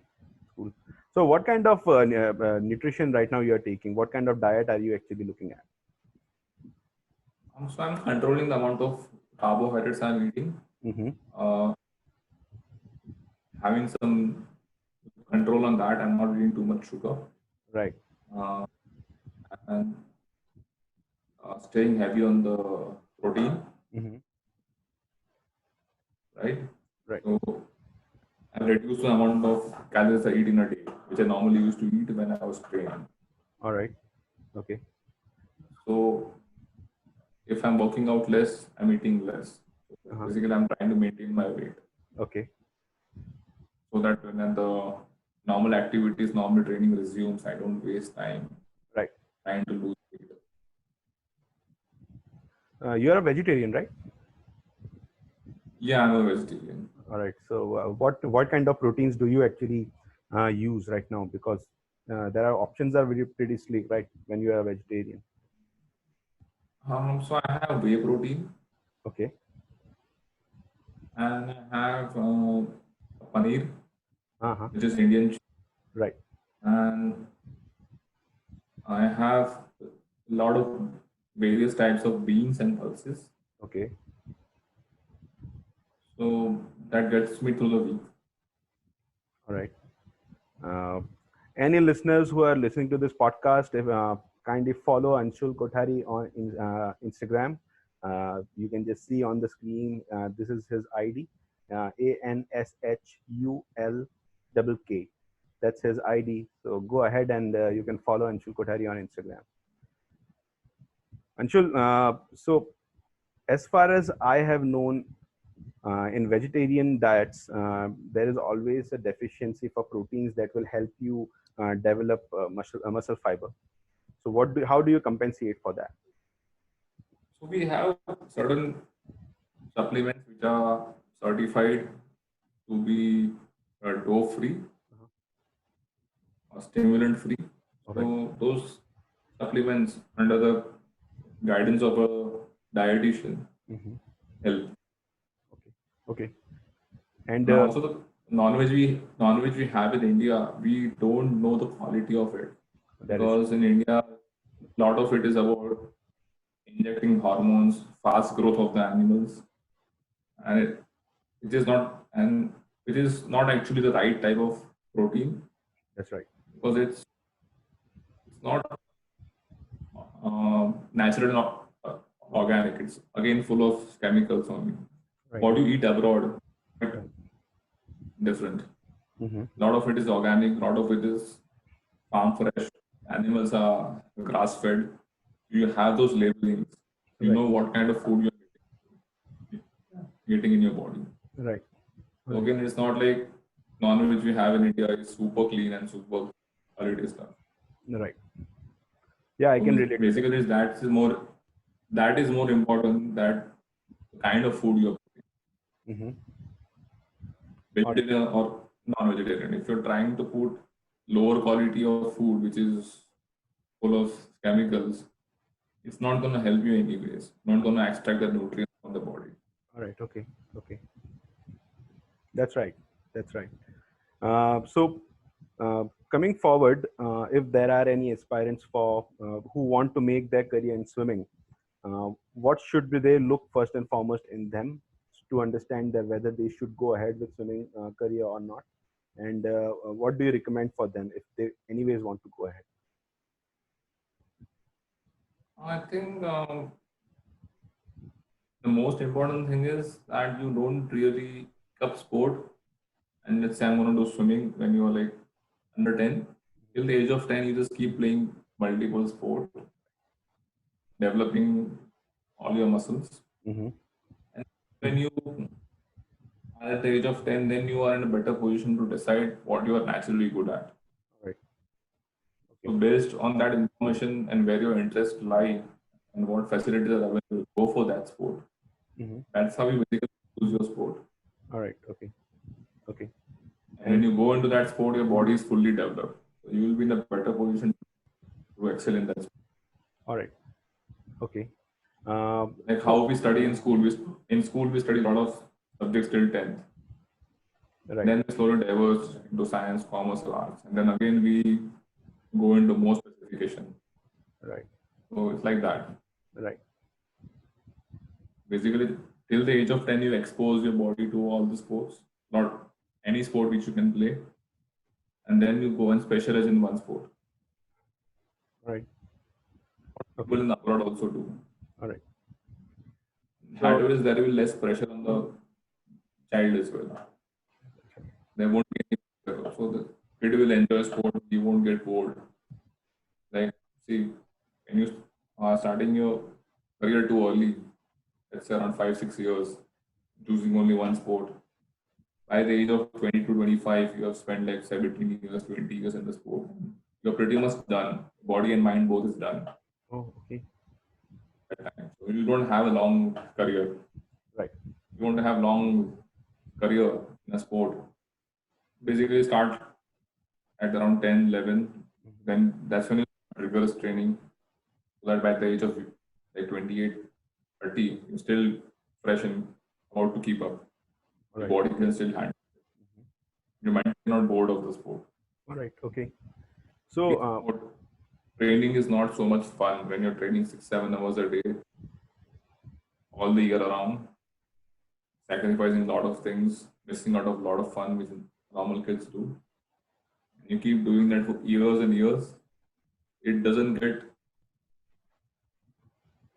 Cool. So, what kind of nutrition right now you are taking? What kind of diet are you actually looking at? So I'm controlling the amount of carbohydrates I'm eating, Mm-hmm. uh, having some control on that. I'm not eating too much sugar, Right. uh, and staying heavy on the protein, Mm-hmm. right? Right. So I've reduced the amount of calories I eat in a day, which I normally used to eat when I was training. All right. Okay. So if I'm working out less, I'm eating less. Uh-huh. Basically, I'm trying to maintain my weight Okay. so that when the normal activities, normal training resumes, I don't waste time Right. trying to lose weight. You are a vegetarian, right? Yeah, I'm a vegetarian. All right. So, what kind of proteins do you actually use right now? Because there are options are very pretty sleek, right? When you are a vegetarian. So I have whey protein Okay. and I have paneer, Uh-huh. which is Indian, Right. and I have a lot of various types of beans and pulses. Okay. So that gets me through the week. All right. Uh, any listeners who are listening to this podcast, if, kindly follow Anshul Kothari on Instagram. You can just see on the screen. This is his ID, ANSHULKK. That's his ID. So go ahead and you can follow Anshul Kothari on Instagram. Anshul, so as far as I have known, in vegetarian diets, there is always a deficiency for proteins that will help you develop muscle fiber. So, how do you compensate for that? So we have certain supplements which are certified to be dope free Uh-huh. or stimulant free. All right. So those supplements under the guidance of a dietitian Mm-hmm. help. Okay. Okay. And And also the non-veg we have in India, we don't know the quality of it that is because in India, a lot of it is about injecting hormones, fast growth of the animals, and it is not actually the right type of protein that's right. because it's not natural, not organic. It's again full of chemicals only. Right. What you eat abroad, quite Right. different. Mm-hmm. A lot of it is organic, a lot of it is farm fresh. Animals are grass fed. You have those labelings. You Right. know what kind of food you're getting in your body. Right. So again, it's not like non-veg we have in India is super clean and super quality stuff. Right. Yeah, I So can relate to that. basically, that is more important that the kind of food you're Mm-hmm. All right. vegetarian or non-vegetarian. If you're trying to put lower quality of food, which is full of chemicals, it's not going to help you anyways. Not going to extract the nutrients from the body. All right. Okay. Okay. That's right. That's right. So, coming forward, if there are any aspirants for who want to make their career in swimming, what should they look first and foremost in them to understand that whether they should go ahead with swimming career or not? And what do you recommend for them if they anyways want to go ahead? I think the most important thing is that you don't really pick up sport and let's say I'm going to do swimming when you are like under 10. Till the age of 10, you just keep playing multiple sports, developing all your muscles. Mm-hmm. And when you are at the age of 10, then you are in a better position to decide what you are naturally good at. All right. So Okay. based on that information and where your interests lie and what facilities are available, go for that sport. That's how you basically choose your sport. All right. Okay. Okay. And when you go into that sport, your body is fully developed. So you will be in a better position to excel in that sport. All right. Okay. Like how we study in school. In school, we study a lot of subjects till 10th. Right. Then we slowly diverge into science, commerce, or arts. And then again, we go into more specification. Right. So it's like that. Right. Basically, till the age of 10, you expose your body to all the sports, not any sport which you can play. And then you go and specialize in one sport. Right. People in abroad also do. All right. That way, there will be less pressure on the child as well. There won't be any pressure. So the kid will enjoy sport, he won't get bored. Like, see, when you are starting your career too early, let's say around 5-6 years, choosing only one sport. By the age of 20 to 25, you have spent like 17 years, 20 years in the sport. You're pretty much done. Body and mind both is done. Oh, okay. So you don't have a long career. Right. You want to have long career in a sport. Basically, start at around 10, 11. Then that's when you start rigorous training. So that by the age of like 28, 30, you're still fresh and about to keep up. All right. Your body can still handle. Your mind is not bored of the sport. All right. Okay. So, Training is not so much fun when you're training 6-7 hours a day, all the year around, sacrificing a lot of things, missing out of a lot of fun which normal kids do. And you keep doing that for years and years, it doesn't get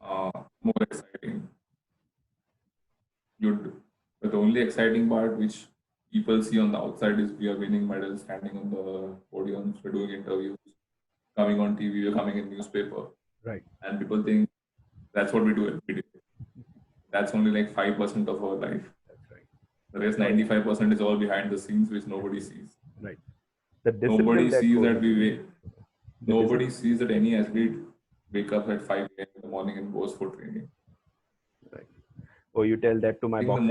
more exciting. But the only exciting part which people see on the outside is we are winning medals, standing on the podiums, we're doing interviews, coming on TV, we're coming in newspaper. right. And people think that's what we do every day. That's only like 5% of our life. That's right. The rest 95% is all behind the scenes, which nobody sees. Right. The discipline Nobody that sees goes that we into wait. Nobody sees that any athlete wake up at 5 a.m. in the morning and goes for training. Right. Or you tell that to my I think boxing.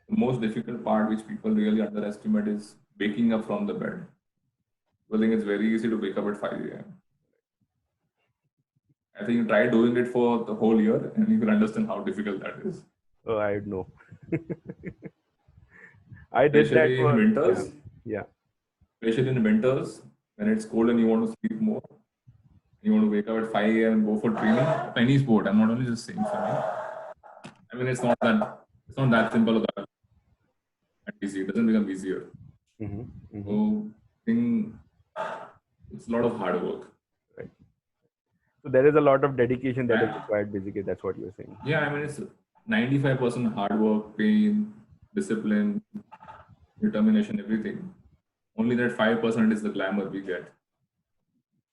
the most difficult part which people really underestimate is waking up from the bed. I think it's very easy to wake up at 5 a.m. I think you try doing it for the whole year and you will understand how difficult that is. Oh, I know. I did that Especially for in winters. Yeah. Especially in winters, when it's cold and you want to sleep more. You want to wake up at 5 a.m. and go for training. Any sport. I'm not only just saying for me. I mean, it's not that simple or that easy. It doesn't become easier. So I think it's a lot of hard work. Right. So there is a lot of dedication that is required. Basically, that's what you're saying. Yeah, I mean, it's 95% hard work, pain, discipline, determination, everything. Only that 5% is the glamour we get.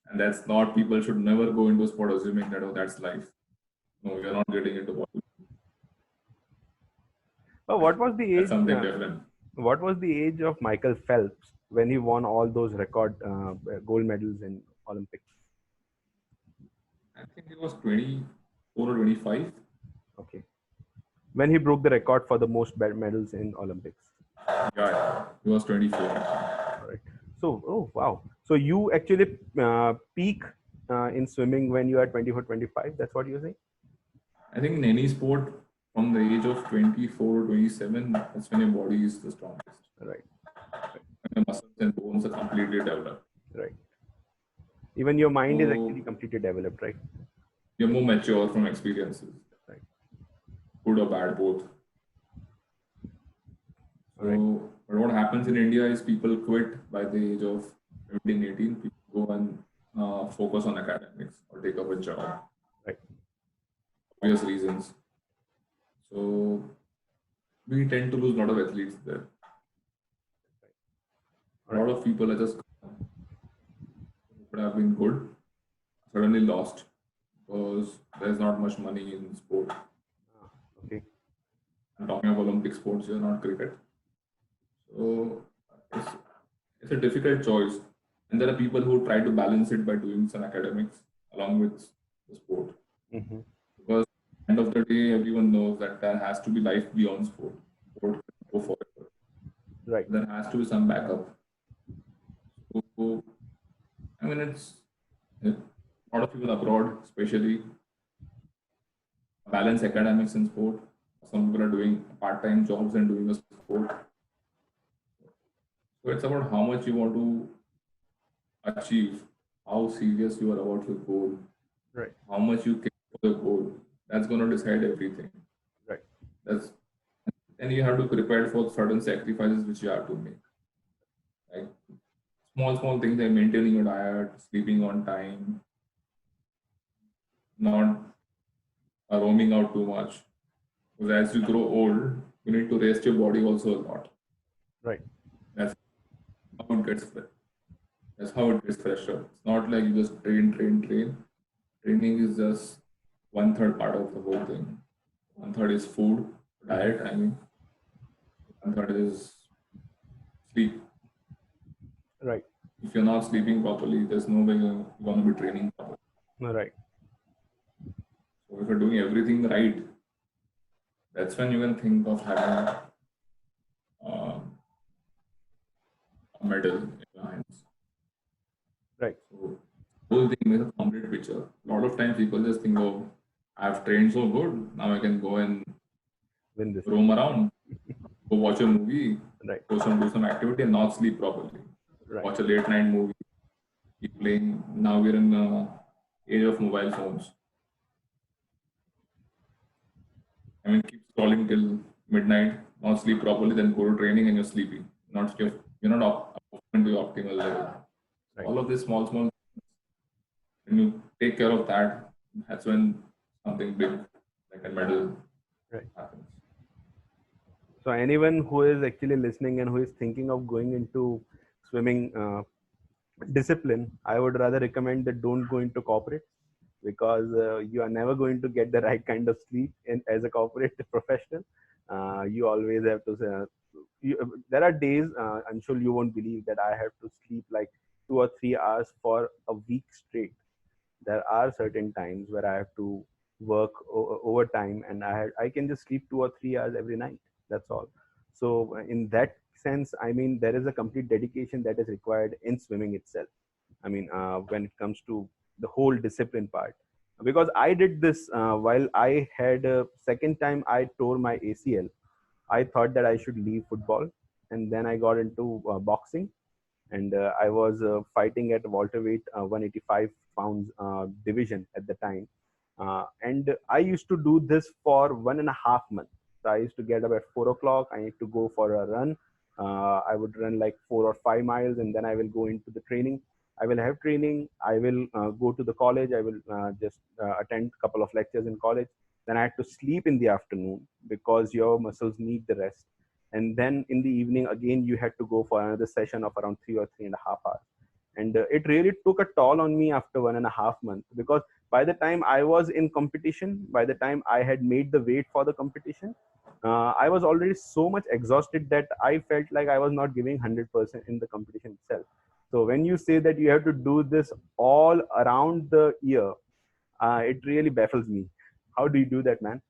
And that's not, people should never go into sport assuming that, oh, that's life. No, you're not getting into bodybuilding. Oh, what was the age? That's something different. What was the age of Michael Phelps when he won all those record gold medals in Olympics? I think it was 24 or 25. Okay. When he broke the record for the most medals in Olympics. Yeah, it was 24. All right. So, oh, wow. So you actually peak in swimming when you are 24, 25? That's what you're saying? I think in any sport, from the age of 24, 27, that's when your body is the strongest. Right. When the muscles and bones are completely developed. Right. Even your mind is actually completely developed, right? You're more mature from experiences. Right. Good or bad, both. So, right. But what happens in India is people quit by the age of 17, 18. People go and focus on academics or take up a job. Right. Obvious reasons. So we tend to lose a lot of athletes there. A lot of people are just would have been good, suddenly lost because there's not much money in sport. Okay. I'm talking of Olympic sports here, not cricket. So it's a difficult choice. And there are people who try to balance it by doing some academics along with the sport. Because End of the day, everyone knows that there has to be life beyond sport. Sport can go forever. Right. There has to be some backup. So, I mean, it's a lot of people abroad, especially balance academics and sport. Some people are doing part-time jobs and doing a sport. So it's about how much you want to achieve, how serious you are about your goal, Right. how much you care for the goal. That's going to decide everything. Right. That's and you have to prepare for certain sacrifices which you have to make. Like small things like maintaining your diet, sleeping on time, not roaming out too much. Because as you grow old, you need to rest your body also a lot. Right. That's how it gets fresh. That's how it gets fresher. It's not like you just train. Training is just 1/3 part of the whole thing. 1/3 is food, diet, I mean. 1/3 is sleep. Right. If you're not sleeping properly, there's no way you're going to be training properly. Right. So if you're doing everything right, that's when you can think of having a medal in your hands. Right. So whole thing makes a complete picture. A lot of times people just think, oh, I've trained so good, now I can go and Win this. roam around, go watch a movie, Right. do some activity and not sleep properly. Right. Watch a late night movie, keep playing. Now we're in the age of mobile phones. I mean, keep scrolling till midnight, not sleep properly, then go to training and you're sleepy. You're not up to your optimal level. Right. All of these small, when you take care of that, that's when something big like a medal Right. happens. So anyone who is actually listening and who is thinking of going into swimming discipline, I would rather recommend that don't go into corporate, because you are never going to get the right kind of sleep as a corporate professional. You always have to there are days, I'm sure you won't believe, that I have to sleep like 2 or 3 hours for a week straight. There are certain times where I have to work overtime, and I can just sleep 2 or 3 hours every night. That's all. So in that sense, I mean, there is a complete dedication that is required in swimming itself. I mean, when it comes to the whole discipline part, because I did this while I had a second time I tore my ACL. I thought that I should leave football, and then I got into boxing, and I was fighting at welterweight, 185 pounds division at the time, and I used to do this for 1.5 months. So I used to get up at 4 o'clock. I need to go for a run. I would run like 4 or 5 miles, and then I will go into the training. I will have training. I will go to the college. I will just attend a couple of lectures in college. Then I had to sleep in the afternoon because your muscles need the rest. And then in the evening, again, you had to go for another session of around 3 or 3.5 hours. And it really took a toll on me after 1.5 months, because by the time I was in competition, by the time I had made the weight for the competition, I was already so much exhausted that I felt like I was not giving 100% in the competition itself. So when you say that you have to do this all around the year, it really baffles me. How do you do that, man?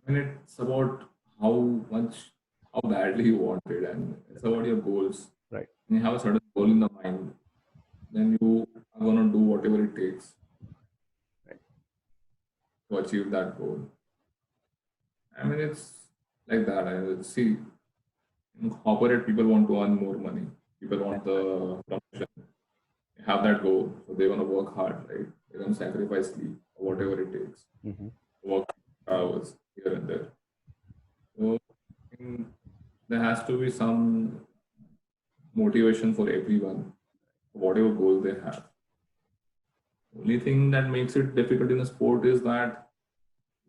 I mean, it's about how badly you want it, and it's about your goals. Right. When you have a certain goal in the mind, then you are going to do whatever it takes to achieve that goal. I mean, it's like that. I see, in corporate, people want to earn more money. People want the promotion. They have that goal, so they're going to work hard, right? They're going to sacrifice sleep or whatever it takes. Mm-hmm. Work hours here and there. So I think there has to be some motivation for everyone, whatever goal they have. Only thing that makes it difficult in a sport is that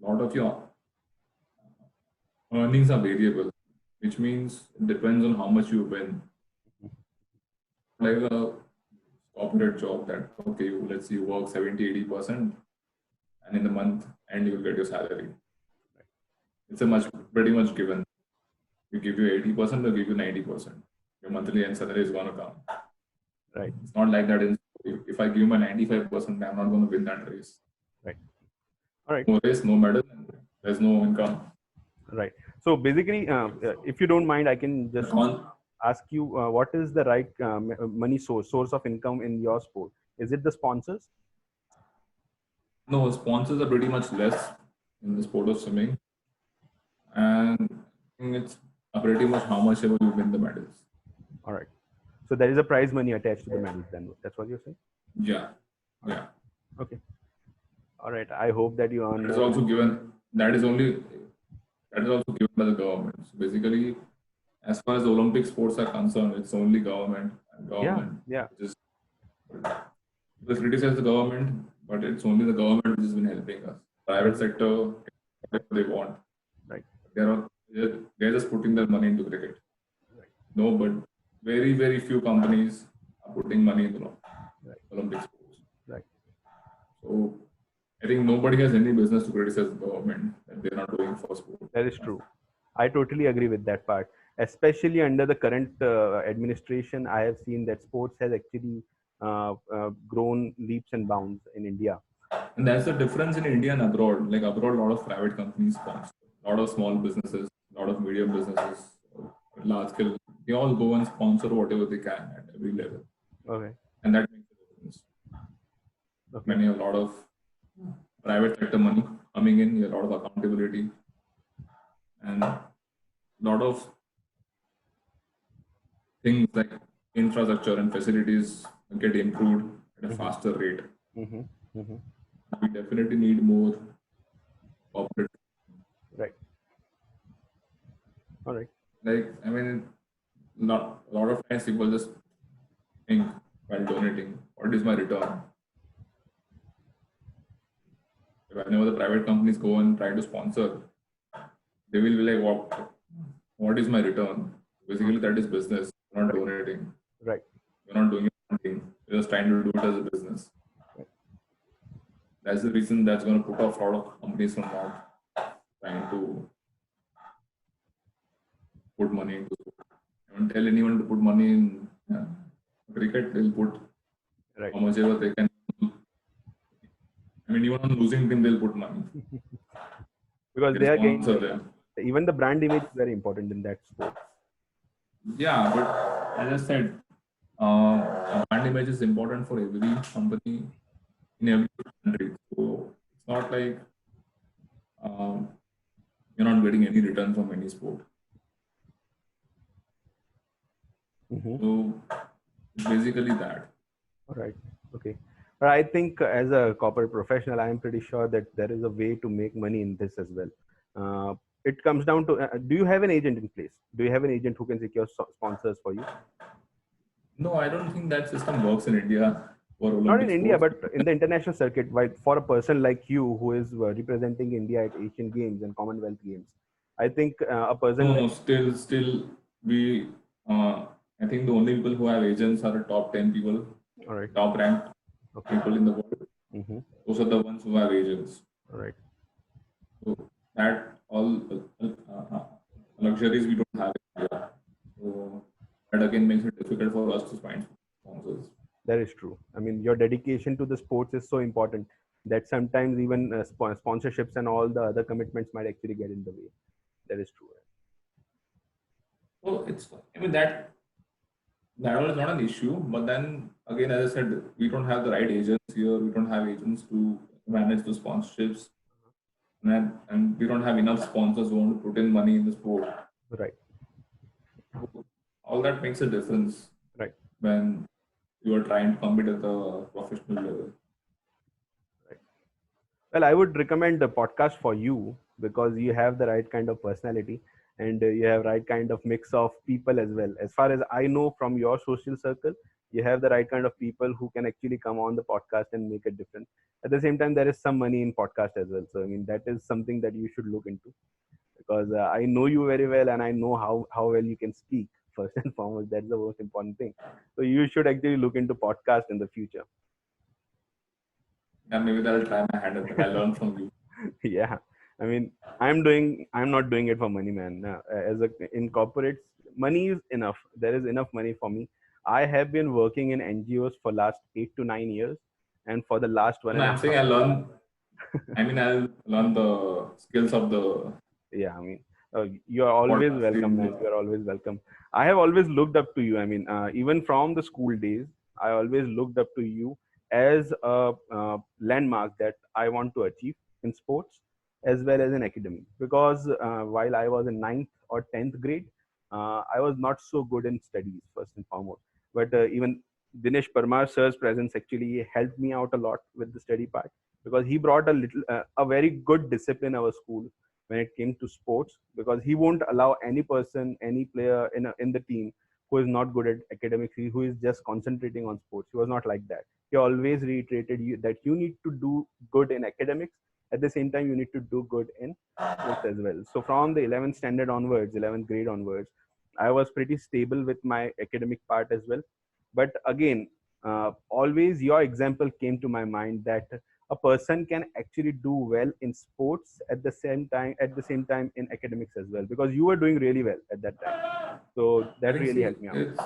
a lot of your earnings are variable, which means it depends on how much you win. Like a corporate job that, okay, let's say you work 70-80%, and in the month and you will get your salary. It's pretty much given. We give you 80%, they'll give you 90%. Your monthly and salary is going to come. Right. It's not like that. If I give my 95%, I'm not going to win that race. Right. All right. No race, no medal, and there's no income. Right. So basically, if you don't mind, I can just On ask you what is the right money source of income in your sport? Is it the sponsors? no, sponsors are pretty much less in the sport of swimming, and I think it's pretty much how much ever you win the medals. All right. So there is a prize money attached to the medals. Then that's what you're saying. Yeah, All right. yeah. Okay. All right. I hope that you earn That is more. also given. That is also given by the government. So basically, as far as Olympic sports are concerned, it's only government and Yeah. government, Yeah. which is people criticize the government, but it's only the government which has been helping us. Private sector, whatever they want, Right. they're just putting their money into cricket. Right. No, but very few companies are putting money into Right. Olympic sports. Right. So I think nobody has any business to criticize the government that they're not doing for sport. That is true. I totally agree with that part. Especially under the current administration, I have seen that sports has actually grown leaps and bounds in India. And that's the difference in India and abroad. Like abroad, a lot of private companies sponsor, a lot of small businesses, a lot of medium businesses, large scale. They all go and sponsor whatever they can at every level, Okay. and that makes a difference. Okay. Many a lot of private sector money coming in, a lot of accountability, and a lot of things like infrastructure and facilities get improved at a faster rate. Mm-hmm. Mm-hmm. We definitely need more corporate. Right. All right. Like, I mean, not a lot of times people just think while donating, what is my return? Whenever the private companies go and try to sponsor, they will be like, what is my return? Basically, that is business. You're not donating. Right. You're not doing anything. You're just trying to do it as a business. That's the reason that's going to put off a lot of companies from not trying to put money into sport. I don't tell anyone to put money in cricket. They'll put Right. how much ever they can. I mean, even on losing team, they'll put money. Because they They'll are getting, sponsor them. even the brand image is very important in that sport. Yeah, but as I said, brand image is important for every company in every country. So it's not like you're not getting any return from any sport. Mm-hmm. So it's basically that. All right. Okay. But I think as a corporate professional, I am pretty sure that there is a way to make money in this as well. It comes down to do you have an agent in place? Do you have an agent who can secure sponsors for you? No, I don't think that system works in India for Olympic Not in India, sports. but in the international circuit. For a person like you who is representing India at Asian Games and Commonwealth Games, I think a person No, like no, still, we. I think the only people who have agents are the top 10 people, all right. top ranked Okay. people in the world. Mm-hmm. Those are the ones who have agents. All right. So that all luxuries we don't have in India. So that again makes it difficult for us to find sponsors. That is true. I mean, your dedication to the sports is so important that sometimes even sponsorships and all the other commitments might actually get in the way. That is true. So it's, I mean, that was not an issue. But then again, as I said, we don't have the right agents here. We don't have agents to manage the sponsorships, and we don't have enough sponsors who want to put in money in the sport. Right. All that makes a difference. Right. When you are trying to compete at the professional level. Right. Well, I would recommend the podcast for you because you have the right kind of personality and you have right kind of mix of people as well. As far as I know from your social circle, you have the right kind of people who can actually come on the podcast and make a difference. At the same time, there is some money in podcast as well. So I mean, that is something that you should look into because I know you very well and I know how well you can speak. First and foremost, that's the most important thing. So you should actually look into podcast in the future. Yeah, maybe that'll try my hand at it. I'll learn from you. Yeah, I mean, I'm not doing it for money, man. As a in corporates, money is enough. There is enough money for me. I have been working in NGOs for last 8 to 9 years, and for the last one No, and a I'm saying half. I learn. I mean, I'll learn the skills of the Yeah, I mean, you are always welcome, man. podcasting. You are always welcome. I have always looked up to you. I mean, even from the school days, I always looked up to you as a landmark that I want to achieve in sports as well as in academics. Because while I was in ninth or 10th grade, I was not so good in studies, first and foremost. But even Dinesh Parmar sir's presence actually helped me out a lot with the study part, because he brought a very good discipline in our school when it came to sports, because he won't allow any person, any player in the team who is not good at academics, who is just concentrating on sports. He was not like that. He always reiterated you that you need to do good in academics. At the same time, you need to do good in sports as well. So from the 11th standard onwards, 11th grade onwards, I was pretty stable with my academic part as well. But again, always your example came to my mind that a person can actually do well in sports at the same time in academics as well, because you were doing really well at that time. So I that think, really see, helped me out. it's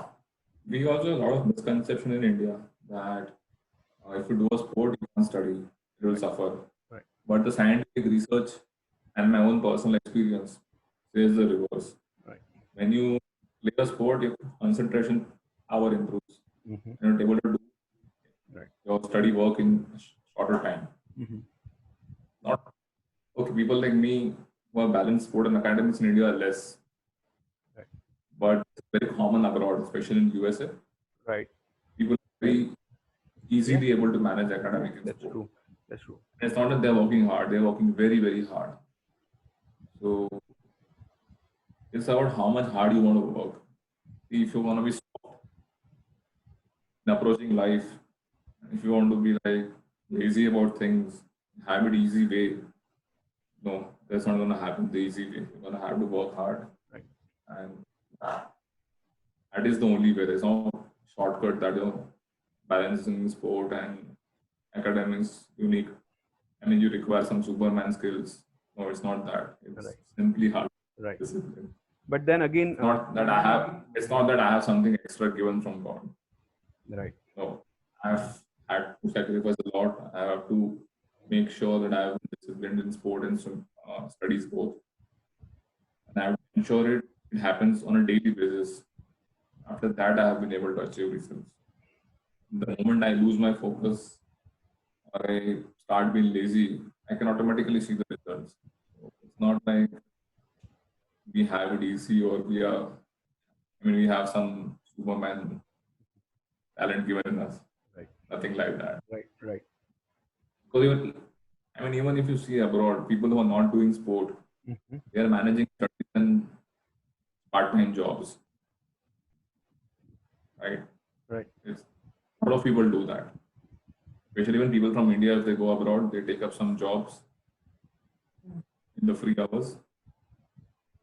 we also have a lot of misconception in India that if you do a sport, you can't study, it will Right, suffer. right, But the scientific research and my own personal experience says the reverse. right. When you play a sport, your concentration power improves. Mm-hmm. You're able to do Right. your study work in shorter time. Mm-hmm. Not okay. People like me who have balanced sport and academics in India are less, Right, but it's very common abroad, especially in USA. right. People are very Yeah, easily able to manage academic and that's sport. true. That's true. And it's not that they're working hard; they're working very, very hard. So it's about how much hard you want to work. If you want to be soft in approaching life, if you want to be like lazy about things, have it easy way, no, that's not going to happen the easy way. You're going to have to work hard, Right, and that is the only way. There's no shortcut that you're balancing sport and academics unique. I mean, you require some Superman skills. No, it's not that. It's right, simply hard right. discipline. But then again, It's not that I have. It's not that I have something extra given from God. right, No, I've had to sacrifice a lot. I have to make sure that I have been disciplined in sport and studies both, and I have to ensure it happens on a daily basis. After that, I have been able to achieve results. The right, moment I lose my focus or I start being lazy, I can automatically see the results. So it's not like we have it easy or we are. I mean, we have some Superman talent given in us. right, Nothing like that. right, right. Because even, I mean, even if you see abroad, people who are not doing sport, Mm-hmm. they are managing studies and part-time jobs, right? Right, It's a lot of people do that. Especially when people from India, if they go abroad, they take up some jobs in the free hours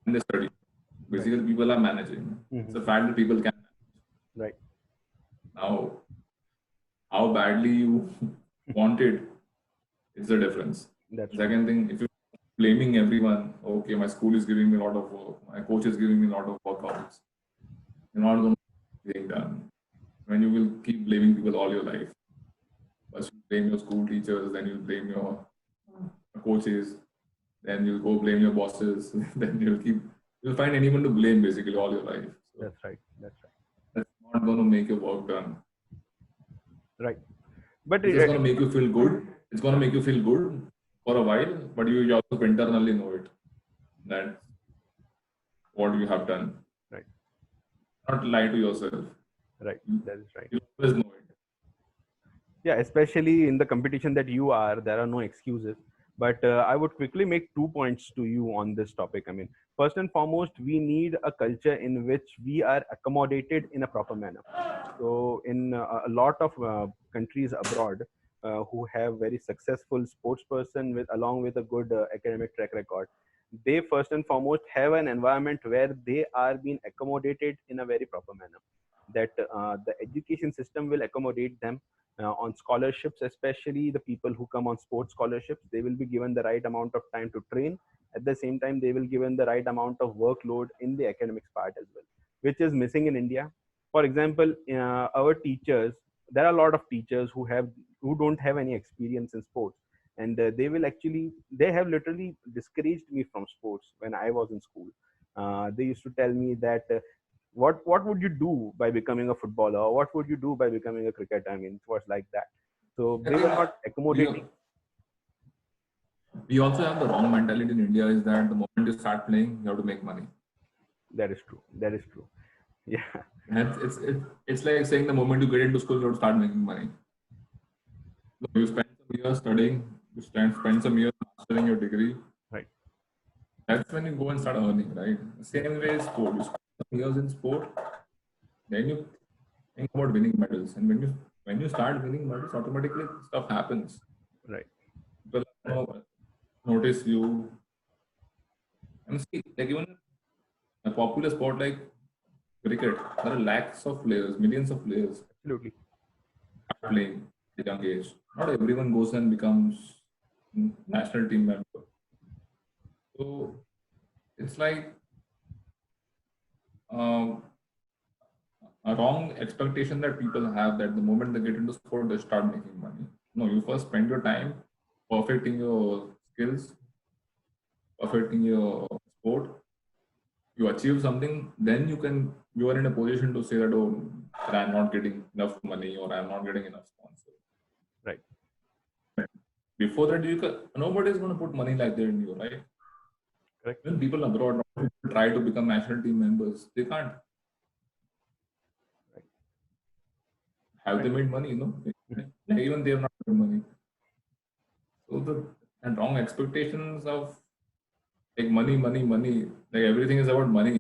and they study. right. Basically, people are managing. It's Mm-hmm. a fact that people can Right. now. How badly you want it is the difference. That's The true. second thing, if you're blaming everyone, okay, my school is giving me a lot of work, my coach is giving me a lot of workouts, you're not going to get anything done. When you will keep blaming people all your life, first you blame your school teachers, then you blame your coaches, then you'll go blame your bosses, then you'll find anyone to blame basically all your life. So That's right. That's that's not going to make your work done. right. Right. But It's just going to make you feel good. It's going to make you feel good for a while, but you also internally know it that what you have done. right, Not lie to yourself. right. That is right. You always know it. Yeah, especially in the competition that you are, there are no excuses. But I would quickly make 2 points to you on this topic. I mean, first and foremost, we need a culture in which we are accommodated in a proper manner. So, in a lot of countries abroad who have very successful sports person with along with a good academic track record, they first and foremost have an environment where they are being accommodated in a very proper manner. That the education system will accommodate them on scholarships, especially the people who come on sports scholarships. They will be given the right amount of time to train. At the same time, they will given the right amount of workload in the academics part as well, which is missing in India. For example, our teachers, there are a lot of teachers who don't have any experience in sports, and they have literally discouraged me from sports when I was in school. They used to tell me that what would you do by becoming a footballer, or what would you do by becoming a cricketer? I mean, it was like that. So I they were think not we, accommodating. we also have the wrong mentality in India is that the moment you start playing, you have to make money. That is true. That is true. Yeah. And it's like saying the moment you get into school, you have to start making money. No, you spend some years studying, spend some years mastering your degree. Right. That's when you go and start earning, right? Same way as sport. You spend some years in sport, then you think about winning medals. And when you start winning medals, automatically stuff happens. Right. People notice you. And see, like even a popular sport like cricket, there are lakhs of players, millions of players Absolutely. playing at a young age. Not everyone goes and becomes national team member. So it's like um, a wrong expectation that people have that the moment they get into sport, they start making money. No, you first spend your time perfecting your skills, perfecting your sport. You achieve something, then you are in a position to say that, oh, I'm not getting enough money or I'm not getting enough sponsor. Right. Before that, nobody is going to put money like that in you, right? Correct. When people abroad try to become national team members, they can't. Right. Have they made money? No. Even they have not made money. So and wrong expectations of like money, like everything is about money.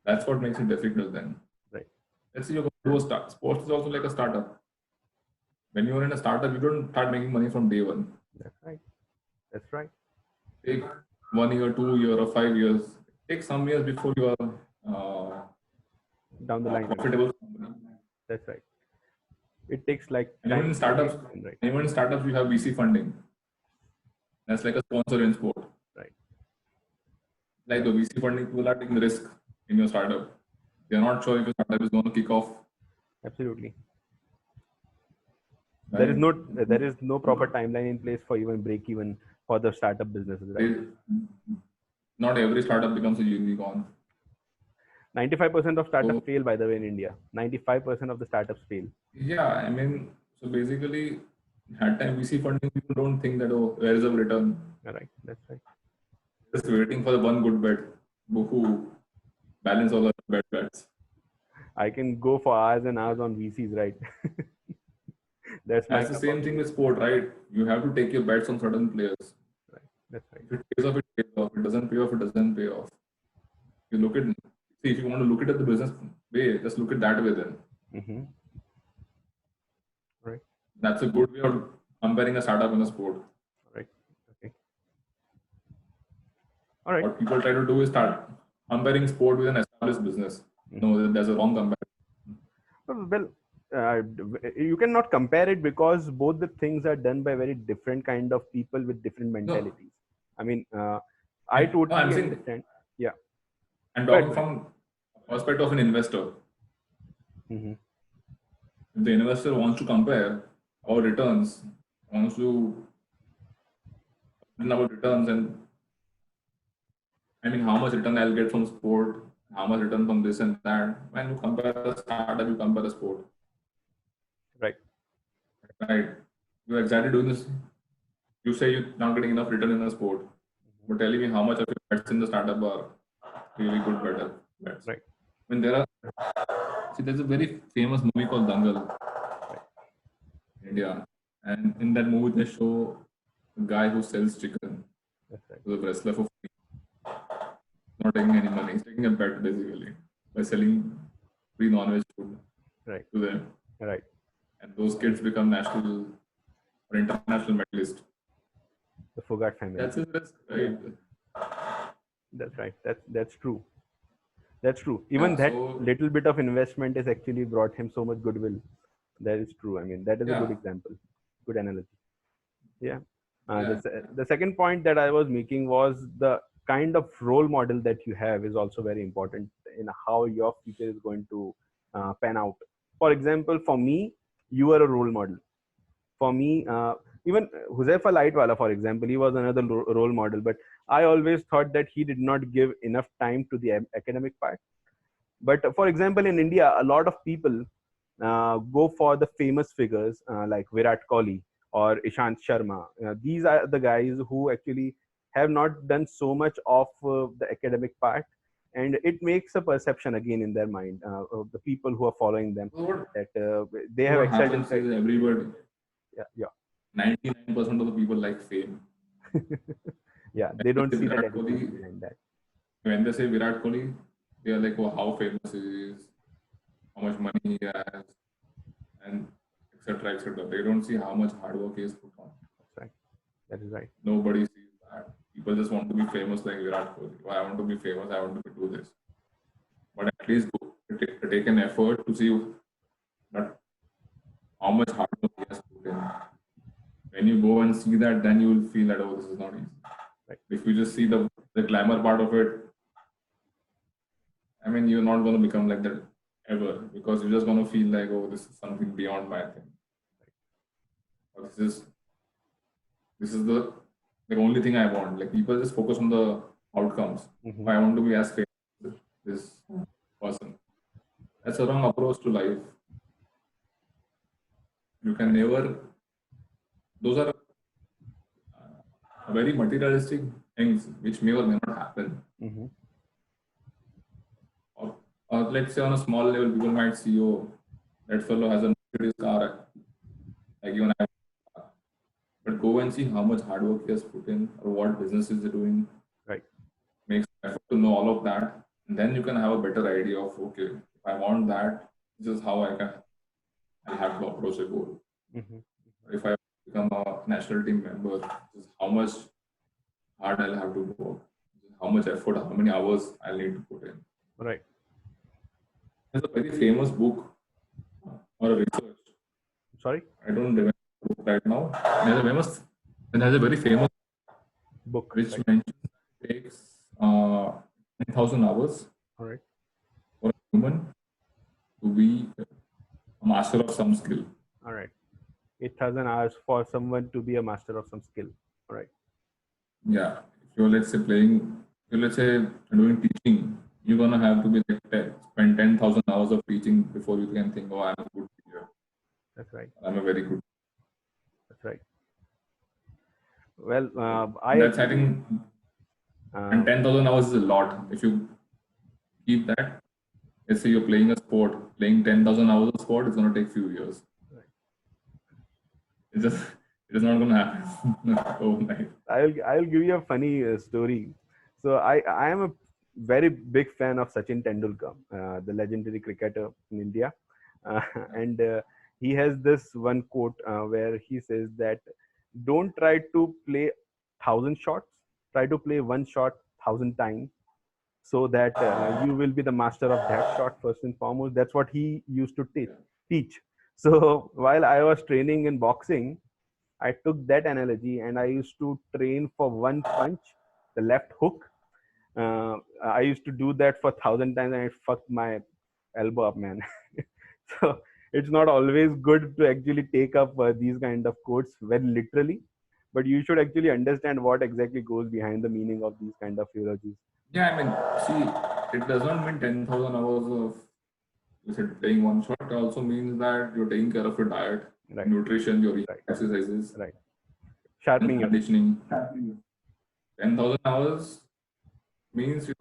That's what makes it difficult then. Right. Let's say you're going to do a start. Sports is also like a startup. When you're in a startup, you don't start making money from day one. That's right. That's right. Take 1 year, 2 year, or 5 years. Take some years before you are Down the line. profitable. That's right. It takes like And even in startups, right. even in startups, you have VC funding. That's like a sponsor in sport. Right. Like the VC funding, people are taking risk in your startup. They're not sure if your startup is going to kick off. Absolutely. Right? There is no proper timeline in place for even break even for the startup businesses, right? Not every startup becomes a unicorn. 95% of startups fail, by the way, in India. 95% of the startups fail. Yeah, I mean, so basically, at time VC funding, people don't think that, oh, where is the return? Right, that's right. Just waiting for the one good bet, who balance all the bad bets. I can go for hours and hours on VCs, right? That's the same thing with sport, right? You have to take your bets on certain players. Right, that's right. If it pays off, it pays off. If it doesn't pay off, it doesn't pay off. You look at, see, if you want to look at the business way, just look at that way then. Mm-hmm. Right. That's a good way of comparing a startup and a sport. Right. Okay. All right. What people try to do is start comparing sport with an established business. No, there's a wrong comparison. Well, you cannot compare it because both the things are done by very different kind of people with different mentalities. No. I mean, I totally understand. Yeah. I'm talking from perspective of an investor. Mm-hmm. If the investor wants to compare our returns, wants to about returns and I mean how much return I'll get from sport, how much return from this and that. When you compare a startup, you compare a sport. Right. Right. You're exactly doing this. You say you're not getting enough return in a sport, but telling me how much of your bets in the startup are really good bets. Right. I mean, there's a very famous movie called Dangal in India. And in that movie, they show a guy who sells chicken. That's right. To the wrestler for free. Not taking any money. He's taking a bet basically by selling free non-veg food to them. Right. And those kids become national or international medalists. The Fogart family. That's his risk, right? That's right. That's true. That's true. Even little bit of investment has actually brought him so much goodwill. That is true. I mean, that is a good example. Good analogy. Yeah. The second point that I was making was the kind of role model that you have is also very important in how your future is going to pan out. For example, for me, you are a role model. For me, even Huzaifa Lightwala, for example, he was another role model. But I always thought that he did not give enough time to the academic part. But for example, in India, a lot of people go for the famous figures like Virat Kohli or Ishant Sharma. These are the guys who actually have not done so much of the academic part, and it makes a perception again in their mind of the people who are following them So what, that they so have what excelled in happens studies. is everybody, Yeah, yeah, 99% of the people like fame. yeah. When They they don't say see the Virat dedication Kohli, behind that. when they say Virat Kohli, they are like, oh, how famous he is, how much money he has, and etc. etc. They don't see how much hard work he has put on. That's right. That is right. Nobody sees that. People just want to be famous like Virat Kohli. Oh, I want to be famous. I want to do this. But at least go, take an effort to see that how much hard work he has put in. When you go and see that, then you will feel that, oh, this is not easy. Right. If you just see the glamour part of it, I mean, you're not going to become like that ever, because you're just going to feel like, oh, this is something beyond my thing. Or this is the only thing I want. Like, people just focus on the outcomes. Mhm. I want to be as famous as this person. That's a wrong approach to life. You can never. Those are very materialistic things which may or may not happen. Mhm. Or let's say on a small level, people might see, oh, that fellow has a Mercedes car, like you and I. But go and see how much hard work he has put in, or what business is he doing. Right. Makes effort to know all of that, and then you can have a better idea of, okay, if I want that, this is how I have to approach a goal. Mhm. If I become a national team member, this is how much hard I'll have to work, how much effort, how many hours I'll need to put in. Right. There's a very famous book or a research. Sorry. I don't remember the book right now. There's a very famous Book. which Right. mentions it takes 10,000 hours All right. for a human to be a master of some skill. All right. 8,000 hours for someone to be a master of some skill. All right. Yeah, if you're, let's say, let's say doing teaching, you're gonna have to be like spend 10,000 hours of teaching before you can think, oh, I'm a good teacher. That's right. I'm a very good. That's right. Well, That's, I think, and 10,000 hours is a lot. If you keep that, let's say you're playing a sport, playing 10,000 hours of sport, it's gonna take few years. Right. It is not gonna happen overnight. I'll give you a funny story. So I am a very big fan of Sachin Tendulkar, the legendary cricketer in India, and he has this one quote where he says that don't try to play 1,000 shots, try to play one shot 1,000 times, so that you will be the master of that shot first and foremost. That's what he used to teach. So while I was training in boxing, I took that analogy and I used to train for one punch, the left hook. I used to do that for 1,000 times and it fucked my elbow up, man. So it's not always good to actually take up these kind of quotes very literally, but you should actually understand what exactly goes behind the meaning of these kind of eulogies. Yeah, I mean, see, it does not mean 10,000 hours of, you said, playing one shot. It also means that you're taking care of your diet, Right. Nutrition, your Right. exercises, Right. Sharpening your conditioning. 10,000 hours means you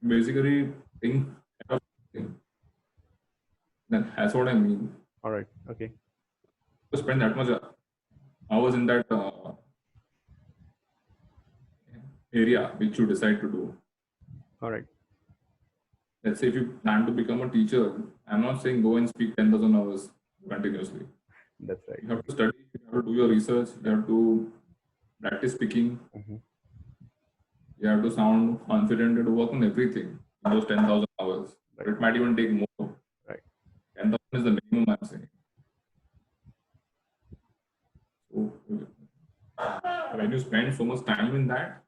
basically think of thing. That's what I mean. All right. Okay. To spend that much hours in that area which you decide to do. All right. Let's say if you plan to become a teacher, I'm not saying go and speak 10,000 hours continuously. That's right. You have to study, you have to do your research, you have to practice speaking, you have to sound confident, you have to work on everything in those 10,000 hours. Right. It might even take more. Right. 10,000 is the minimum, I'm saying. So when you spend so much time in that,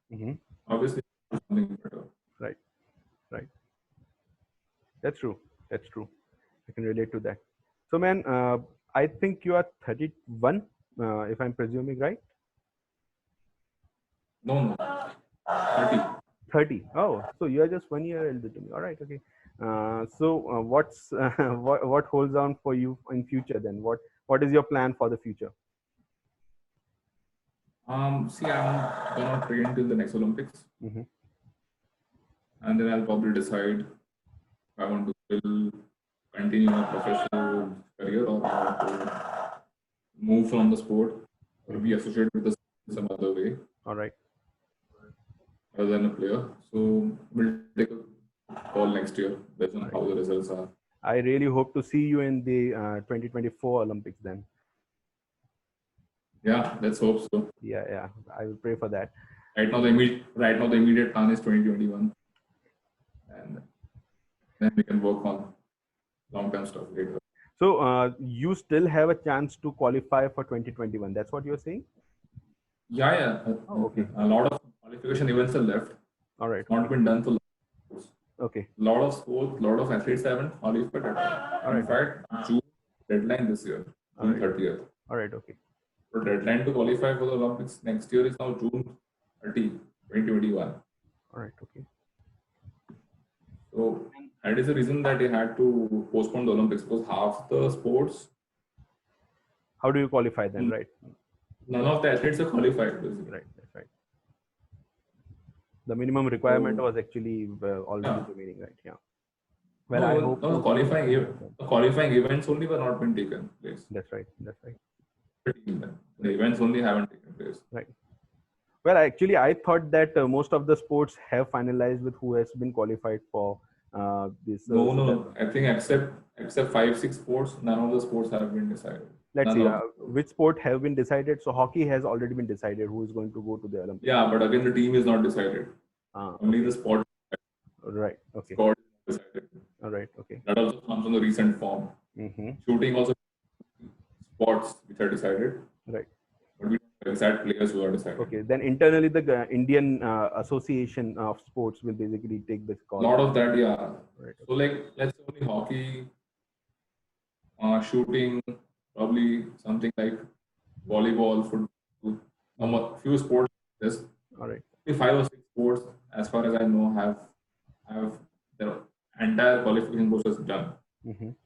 obviously something better. Right. Right. That's true. That's true. I can relate to that. So, man, I think you are 31. if I'm presuming right. No, 30. 30. Oh, so you are just 1 year older than me. All right, okay. So what's what holds on for you in future then? What is your plan for the future? See, I'm gonna train till the next Olympics, Hmm. and then I'll probably decide if I want to still continue my professional career or I want to move from the sport or be associated with the sport in some other way All right. other than a player. So we'll take a call next year based on All right. how the results are. I really hope to see you in the 2024 Olympics then. Yeah, let's hope so. Yeah, yeah. I will pray for that. Right now the immediate plan is 2021, and then we can work on long-term stuff later. So you still have a chance to qualify for 2021. That's what you're saying? Yeah, yeah. Oh, okay. A lot of qualification events are left. All right. It's not been done for sports. Okay. A lot of sports, a lot of athletes haven't qualified at all. In Right. fact, June deadline this year, June 30th. All right. Okay. The deadline to qualify for the Olympics next year is now June 30, 2021. All right. Okay. So that is the reason that they had to postpone the Olympics, because half the sports, How do you qualify then? Right. none of the athletes are qualified, basically. Right. That's right. The minimum requirement So, was actually already yeah. remaining, right? Yeah. Well, I hope No, the qualifying events only were not been taken place. That's right. That's right. The events only haven't taken place. Right. Well, actually, I thought that most of the sports have finalized with who has been qualified for this. No. I think except 5-6 sports, none of the sports have been decided. Let's None see of which sport have been decided. So hockey has already been decided who is going to go to the Olympics. Yeah, but again, the team is not decided. Only the sport. Right. Okay. Sport is decided. All right. Okay. That also comes from the recent form. Shooting also sports which are decided. Right. But we don't have exact players who are decided. Okay. Then internally, the Indian Association of Sports will basically take this call. A lot of that, yeah. Right. So like, let's say only hockey, shooting, probably something like volleyball, football, a few sports. This. All right. 5 or 6 sports, as far as I know, have their entire qualification process done.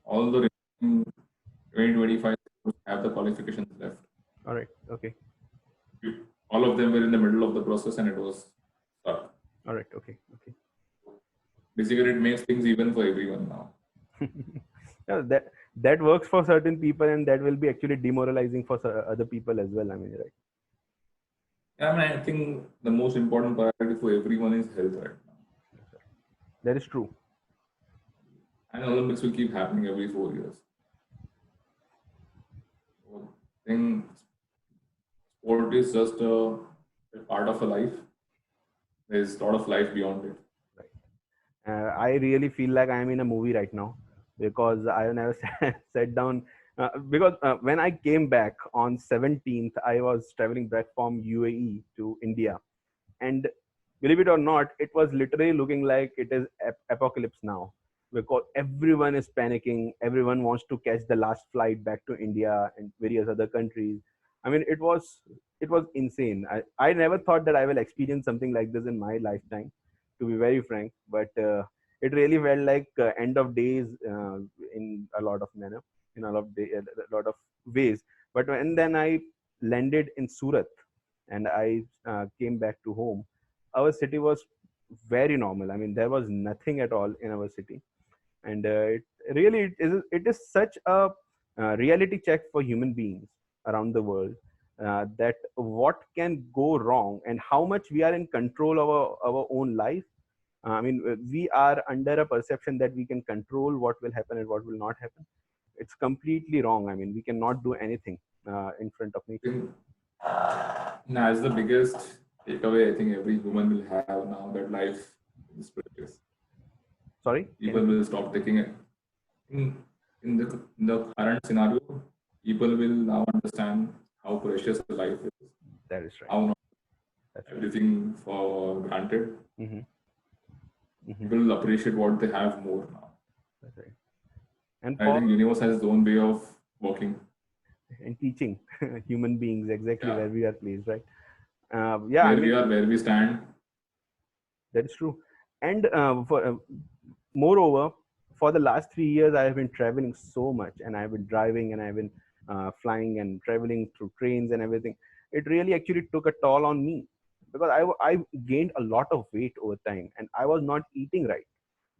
All the 20-25 sports have the qualifications left. All right. Okay. All of them were in the middle of the process, and it was stuck. All right. Okay. Okay. Basically, it makes things even for everyone now. Yeah, that works for certain people, and that will be actually demoralizing for other people as well. I mean, right? Yeah, I mean, I think the most important priority for everyone is health right now. That is true. And Olympics will keep happening every 4 years. So I think sport is just a part of a life. There's a lot of life beyond it. Right. I really feel like I'm in a movie right now because I have never sat down. Because when I came back on 17th, I was traveling back from UAE to India, and believe it or not, it was literally looking like it is apocalypse now, because everyone is panicking. Everyone wants to catch the last flight back to India and various other countries. I mean, it was insane. I never thought that I will experience something like this in my lifetime, to be very frank. But it really felt like end of days in a lot of manner, in a lot of ways. But when then I landed in Surat and I came back to home, our city was very normal. I mean, there was nothing at all in our city, and it is such a reality check for human beings around the world, that what can go wrong and how much we are in control of our own life. I mean, we are under a perception that we can control what will happen and what will not happen. It's completely wrong. I mean, we cannot do anything in front of nature. Now, as the biggest takeaway, I think every human will have now that life is precious. Sorry? People will stop taking it. In the current scenario, people will now understand how precious life is. That is right. How not That's everything for granted. Mm-hmm. People will appreciate what they have more now. That's right. And I think universe has its own way of working. and teaching human beings exactly Yeah, where we are placed, right? Yeah, I where we mean, are, where we stand. that is true. And moreover, for the last 3 years, I have been traveling so much, and I've been driving, and I've been flying and traveling through trains and everything. It really actually took a toll on me because I gained a lot of weight over time, and I was not eating right.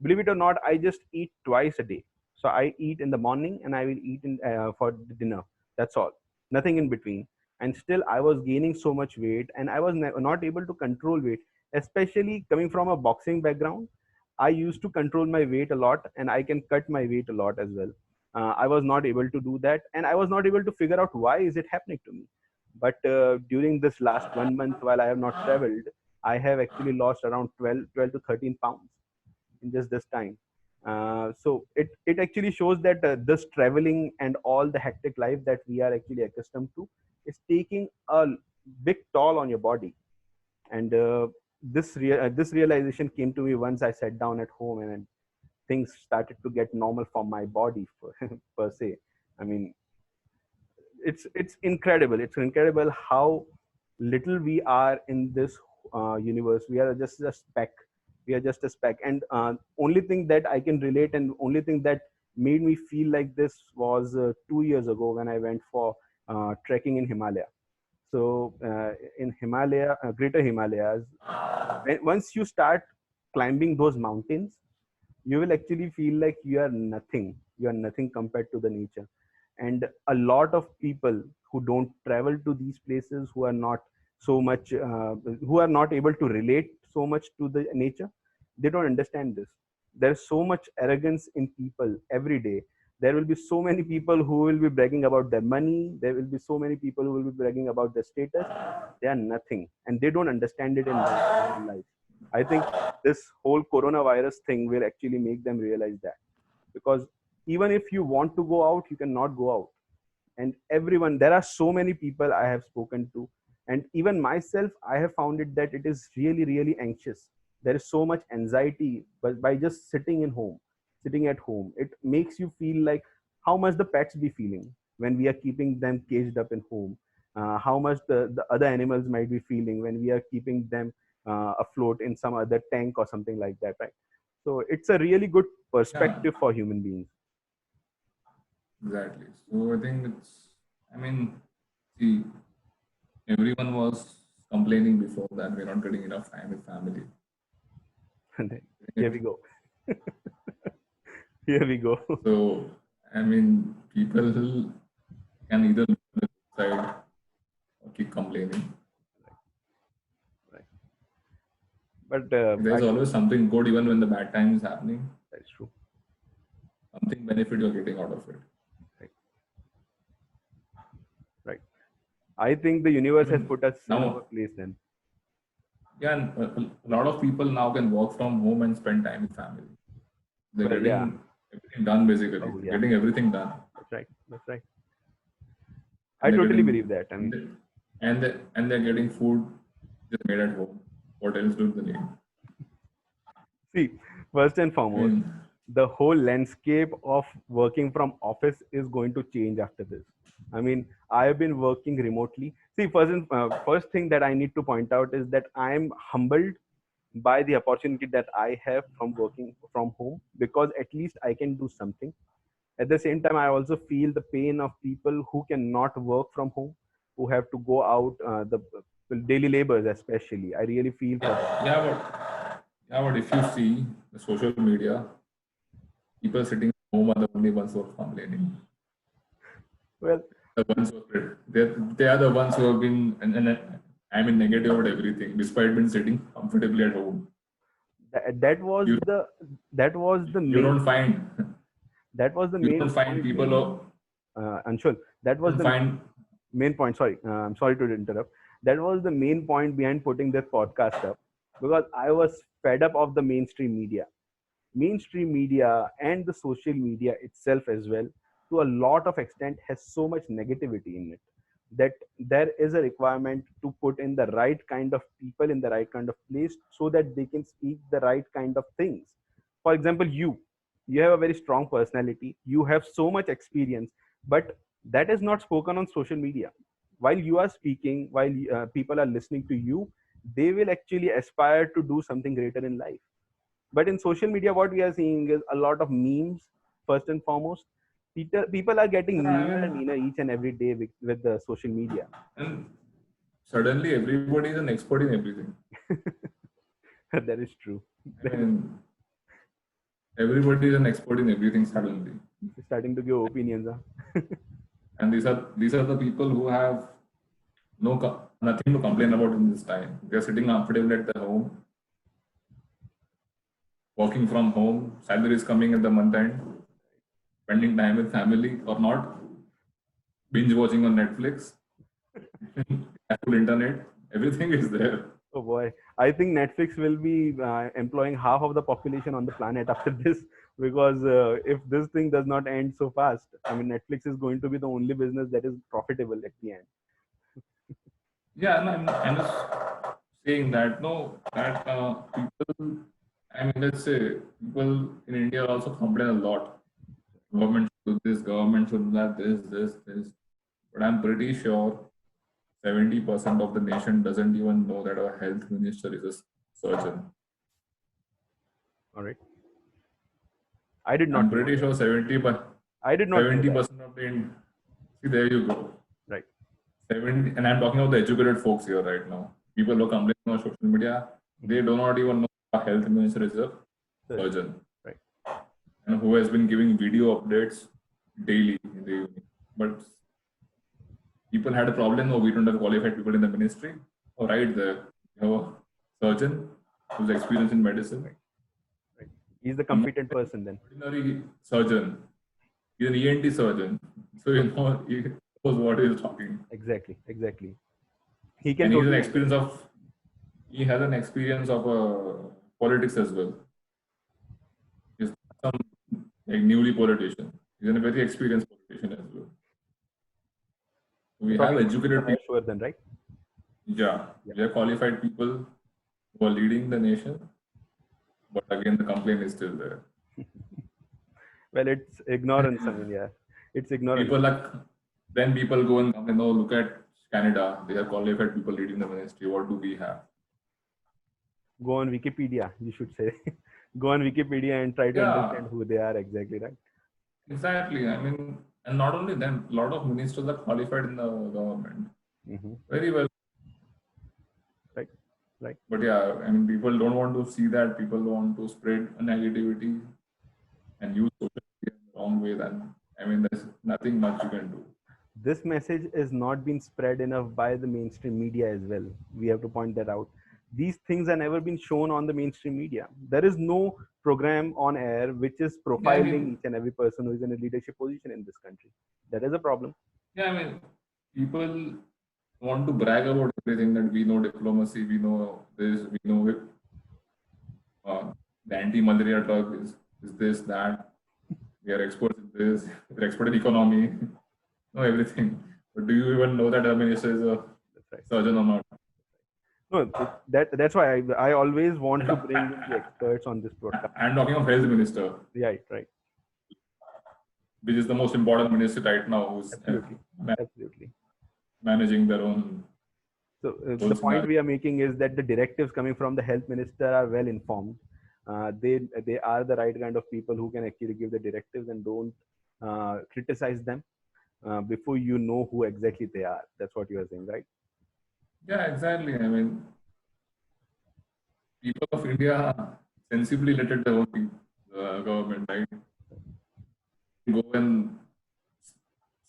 Believe it or not, I just eat twice a day. So I eat in the morning, and I will eat in for the dinner. That's all, nothing in between. And still, I was gaining so much weight, and I was not able to control weight, especially coming from a boxing background. I used to control my weight a lot, and I can cut my weight a lot as well. I was not able to do that, and I was not able to figure out why is it happening to me. But during this last 1 month, while I have not traveled, I have actually lost around 12 to 13 pounds in just this time. So it actually shows that this traveling and all the hectic life that we are actually accustomed to is taking a big toll on your body. And this realization came to me once I sat down at home, and things started to get normal for my body per se. I mean, it's incredible. It's incredible how little we are in this universe. We are just a speck. We are just a speck. And only thing that I can relate, and only thing that made me feel like this was 2 years ago when I went for trekking in Himalaya. So in Himalaya, Greater Himalayas, once you start climbing those mountains, you will actually feel like you are nothing. You are nothing compared to the nature. And a lot of people who don't travel to these places, who are not so much, who are not able to relate so much to the nature, they don't understand this. There's so much arrogance in people every day. There will be so many people who will be bragging about their money. There will be so many people who will be bragging about their status. They are nothing, and they don't understand it in their life. I think this whole coronavirus thing will actually make them realize that, because even if you want to go out, you cannot go out. And everyone, there are so many people I have spoken to, and even myself, I have found it that it is really really anxious. There is so much anxiety, but by just sitting at home, it makes you feel like how much the pets be feeling when we are keeping them caged up in home. How much the other animals might be feeling when we are keeping them afloat in some other tank or something like that, right? So it's a really good Yeah, perspective for human beings. exactly. So I think it's, I mean, see, everyone was complaining before that we're not getting enough time with family. And then, here we go. Here we go. So, I mean, people can either look at the good side or keep complaining. Right. But There's always something good even when the bad time is happening, that's true. something benefit you're getting out of it. Right. Right. I think the I universe has mean, put us in our now, place then. yeah, and a lot of people now can work from home and spend time with family. They're Well, yeah. getting everything done basically. Oh, They're yeah. getting everything done. That's right. That's right. I And they're totally getting believe that. I and mean, they, and they're getting food just made at home. What else do they need? see, first and I foremost, mean, the whole landscape of working from office is going to change after this. I mean, I have been working remotely. See, first thing that I need to point out is that I am humbled by the opportunity that I have from working from home, because at least I can do something. At the same time, I also feel the pain of people who cannot work from home, who have to go out, the daily laborers especially. I really feel for them. yeah, but if you see the social media, people sitting at home are the only ones who are complaining. Well, The ones who are they are the ones who have been and I mean negative about everything, despite being sitting comfortably at home. that, that was You the that was the you main don't find that was the you main don't find point. people who Anshul, that was don't the find main point. Sorry, I'm sorry to interrupt. That was the main point behind putting this podcast up, because I was fed up of the mainstream media and the social media itself as well, to a lot of extent, has so much negativity in it, that there is a requirement to put in the right kind of people in the right kind of place, so that they can speak the right kind of things. For example, you have a very strong personality, you have so much experience, but That is not spoken on social media. While you are speaking, while people are listening to you, they will actually aspire to do something greater in life. But in social media, what we are seeing is a lot of memes, first and foremost. People are getting Yeah, I meaner and mean, meaner each and every day with the social media. and suddenly everybody is an expert in everything. That is true. I mean, everybody is an expert in everything suddenly. Starting to give opinions. Huh? And these are the people who have nothing to complain about in this time. They're sitting comfortable at their home, working from home, salary is coming at the month end, spending time with family or not, binge watching on Netflix, Apple internet, everything is there. Oh boy, I think Netflix will be employing half of the population on the planet after this, because if this thing does not end so fast, I mean, Netflix is going to be the only business that is profitable at the end. Yeah, and I'm just saying that no, that people, I mean, let's say people in India also complain a lot. Government should do this, government should do that, this. But I'm pretty sure 70% of the nation doesn't even know that our health minister is a surgeon. All right, I did I'm not know pretty that. sure 70% of the see, there you go. Right. 70, and I'm talking about the educated folks here right now. People who are complaining on social media, they do not even know our health minister is a surgeon. Right. And who has been giving video updates daily in the evening. But people had a problem, or we don't have qualified people in the ministry. Oh, right there. You have a surgeon who's experienced in medicine. Right. He's the competent person then. Ordinary surgeon. He's an ENT surgeon. So he knows what he's talking. Exactly. He can And totally he has an experience of politics as well. He's some like newly politician. He's a very experienced politician as well. We have educated people. then, right? Yeah, we have qualified people who are leading the nation. But again, the complaint is still there. Well, it's ignorance. I mean, yeah, it's ignorance. Then people go and complain, oh, look at Canada. They have qualified people leading the ministry. What do we have? Go on Wikipedia, you should say. Go on Wikipedia and try to understand who they are exactly, right? Exactly. I mean, and not only them, a lot of ministers are qualified in the government. Very well. Right. But yeah, I mean, people don't want to see that. People want to spread a negativity and use social media in the wrong way. Then, I mean, there's nothing much you can do. This message is not being spread enough by the mainstream media as well. We have to point that out. These things are never been shown on the mainstream media. There is no program on air which is profiling each and every person who is in a leadership position in this country. That is a problem. Yeah, I mean, people want to brag about everything, that we know diplomacy, we know this, we know it. The anti-malaria drug is this, that. We are experts in this. We're expert in economy. Know everything. But do you even know that the minister is a surgeon or not? No, that's why I always want to bring in the experts on this broadcast. I'm talking of health minister. Right. Which is the most important minister right now, who's absolutely managing their own. So the point we are making is that the directives coming from the health minister are well informed. They are the right kind of people who can actually give the directives and don't criticize them before you know who exactly they are. That's what you are saying, right? Yeah, exactly. I mean, people of India sensibly let their own government, right? Go and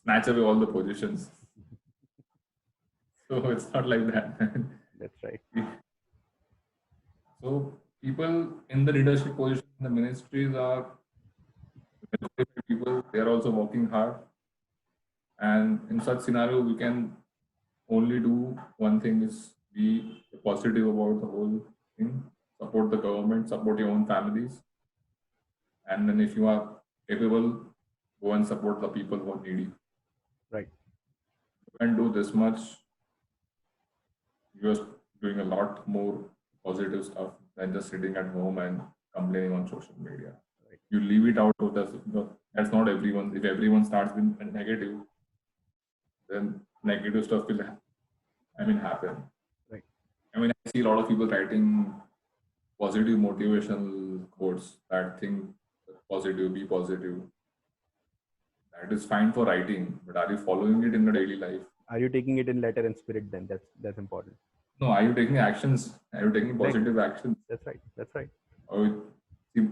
snatch away all the positions. So it's not like that. That's right. So people in the leadership position in the ministries are people. They are also working hard. And in such scenario, we can only do one thing, is be positive about the whole thing, support the government, support your own families. And then if you are capable, go and support the people who are needy. Right. You can do this much. You're doing a lot more positive stuff than just sitting at home and complaining on social media. Right. You leave it out. That's not everyone. If everyone starts being negative, then negative stuff will, happen. Right. I see a lot of people writing positive motivational quotes that think positive, be positive. That is fine for writing, but are you following it in your daily life? Are you taking it in letter and spirit? Then that's important. No, are you taking actions? Are you taking positive actions? That's right. That's right. Or see,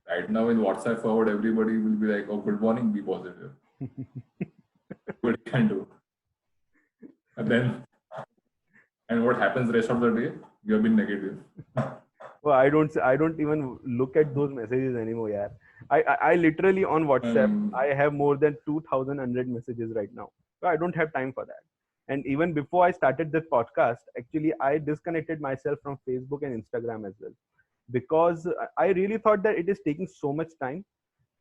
right now in WhatsApp forward, everybody will be like, "Oh, good morning, be positive." What you can do, and what happens the rest of the day? You have been negative. Well, I don't even look at those messages anymore. Yeah, I literally on WhatsApp I have more than 2,100 messages right now. So I don't have time for that. And even before I started this podcast, actually I disconnected myself from Facebook and Instagram as well, because I really thought that it is taking so much time,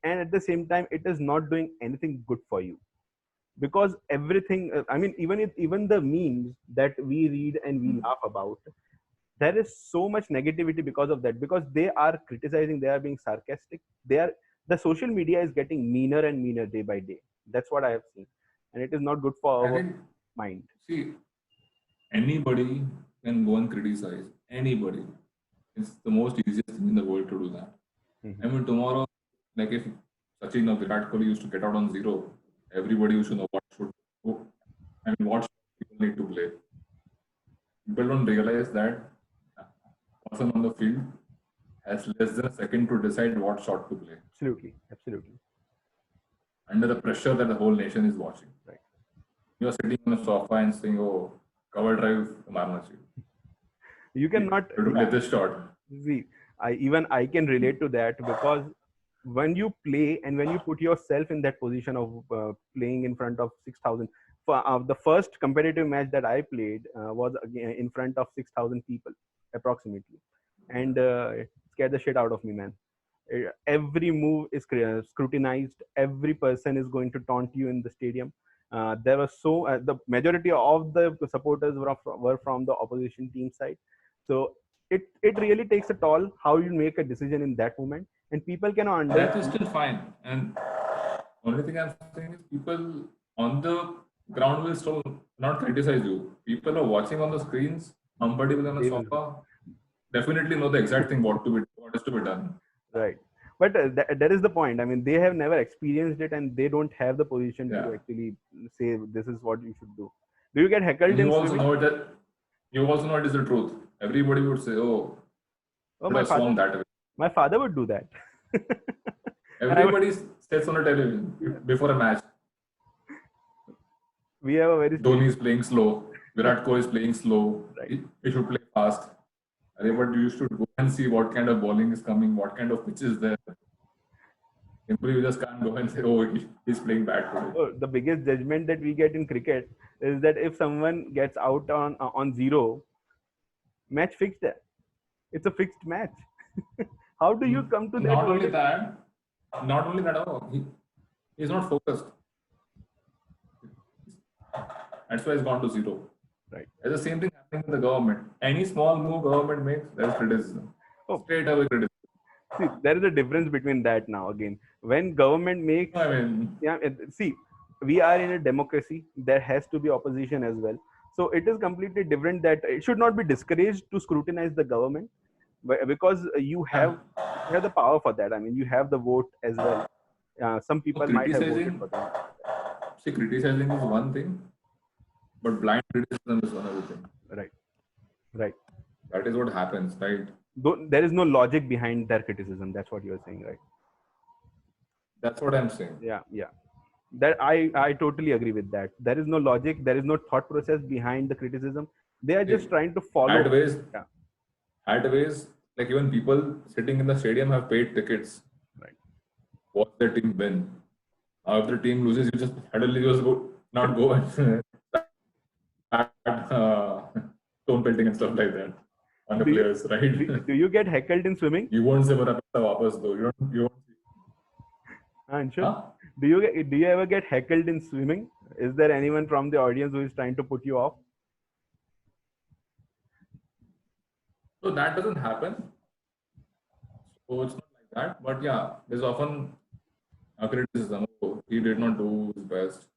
and at the same time it is not doing anything good for you. Because everything, I mean, even the memes that we read and we laugh about, there is so much negativity because of that, because they are criticizing, they are being sarcastic, they are, the social media is getting meaner and meaner day by day. That's what I have seen, and it is not good for I our think, mind. see, anybody can go and criticize. Anybody. It's the most easiest thing in the world to do that. Mm-hmm. Tomorrow, like if Sachin or Virat Kohli used to get out on zero, everybody used to know what people need to play. People don't realize that a person on the field has less than a second to decide what shot to play. Absolutely. Under the pressure that the whole nation is watching. Right. You are sitting on a sofa and saying, "Oh, cover drive, marna chahiye." You cannot play this shot. See, I can relate to that, because when you play and when you put yourself in that position of playing in front of 6,000, the first competitive match that I played was again in front of 6,000 people approximately, and it scared the shit out of me, man. Every move is scrutinized. Every person is going to taunt you in the stadium. There was the majority of the supporters were from the opposition team side, so it really takes a toll how you make a decision in that moment, and people cannot understand. That is still fine, and only thing I'm saying is people on the ground will still not criticize you. People are watching on the screens, comfortable on the sofa, definitely know the exact thing what is to be done. Right, but that is the point. I mean, they have never experienced it, and they don't have the position to actually say this is what you should do. Do you get heckled and in you also swimming? know that you also know it is the truth. Everybody would say, "Oh, My father, that way." my father would do that. Everybody sits on a television before a match. We have a very Dhoni is playing slow. Virat Kohli is playing slow. Right. He should play fast. But you should go and see what kind of bowling is coming, what kind of pitch is there. Simply, you just can't go and say, "Oh, he's playing bad today." Oh, the biggest judgment that we get in cricket is that if someone gets out on zero, match fixed there. It's a fixed match. How do you come to that? Not only that, oh, he's not focused. That's why he's gone to zero. Right. It's the same thing happening in the government. Any small move government makes, there's criticism. Straight away criticism. See, there is a difference between that now. Again, when government makes, see, we are in a democracy. There has to be opposition as well. So it is completely different. That it should not be discouraged to scrutinize the government, because you have the power for that. I mean, you have the vote as well. Some people might have voted for that. See, criticizing is one thing, but blind criticism is another thing. Right. That is what happens, right? There is no logic behind their criticism. That's what you're saying, right? That's what I'm saying. Yeah. That I totally agree with that. There is no logic. There is no thought process behind the criticism. They are just trying to follow. At ways, like even people sitting in the stadium have paid tickets. Right. Watch their team win. Now, if the team loses, you just suddenly not go and stone pelting and stuff like that on the players, right? Do you get heckled in swimming? You won't say wapas though. You won't. Anshu, do you ever get heckled in swimming? Is there anyone from the audience who is trying to put you off? So that doesn't happen. So it's not like that. But yeah, there's often a criticism. Oh, he did not do his best.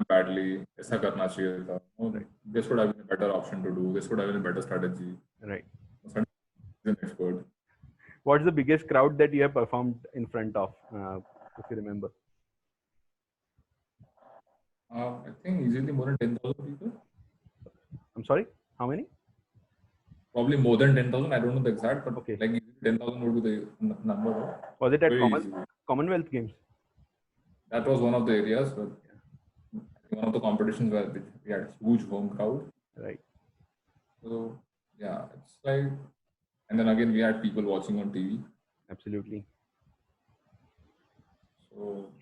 badly. ऐसा करना चाहिए था. Right. This would have been a better option to do. This would have been a better strategy. Right. Suddenly he's an expert. What's the biggest crowd that you have performed in front of, if you remember? I think easily more than 10,000 people. I'm sorry, how many? Probably more than 10,000. I don't know the exact, but Okay. like 10,000 would be the number. Was it at Very easy. Commonwealth Games? That was one of the areas, but one of the competitions where we had huge home crowd. Right. So yeah, it's like, and then again we had people watching on TV. Absolutely. So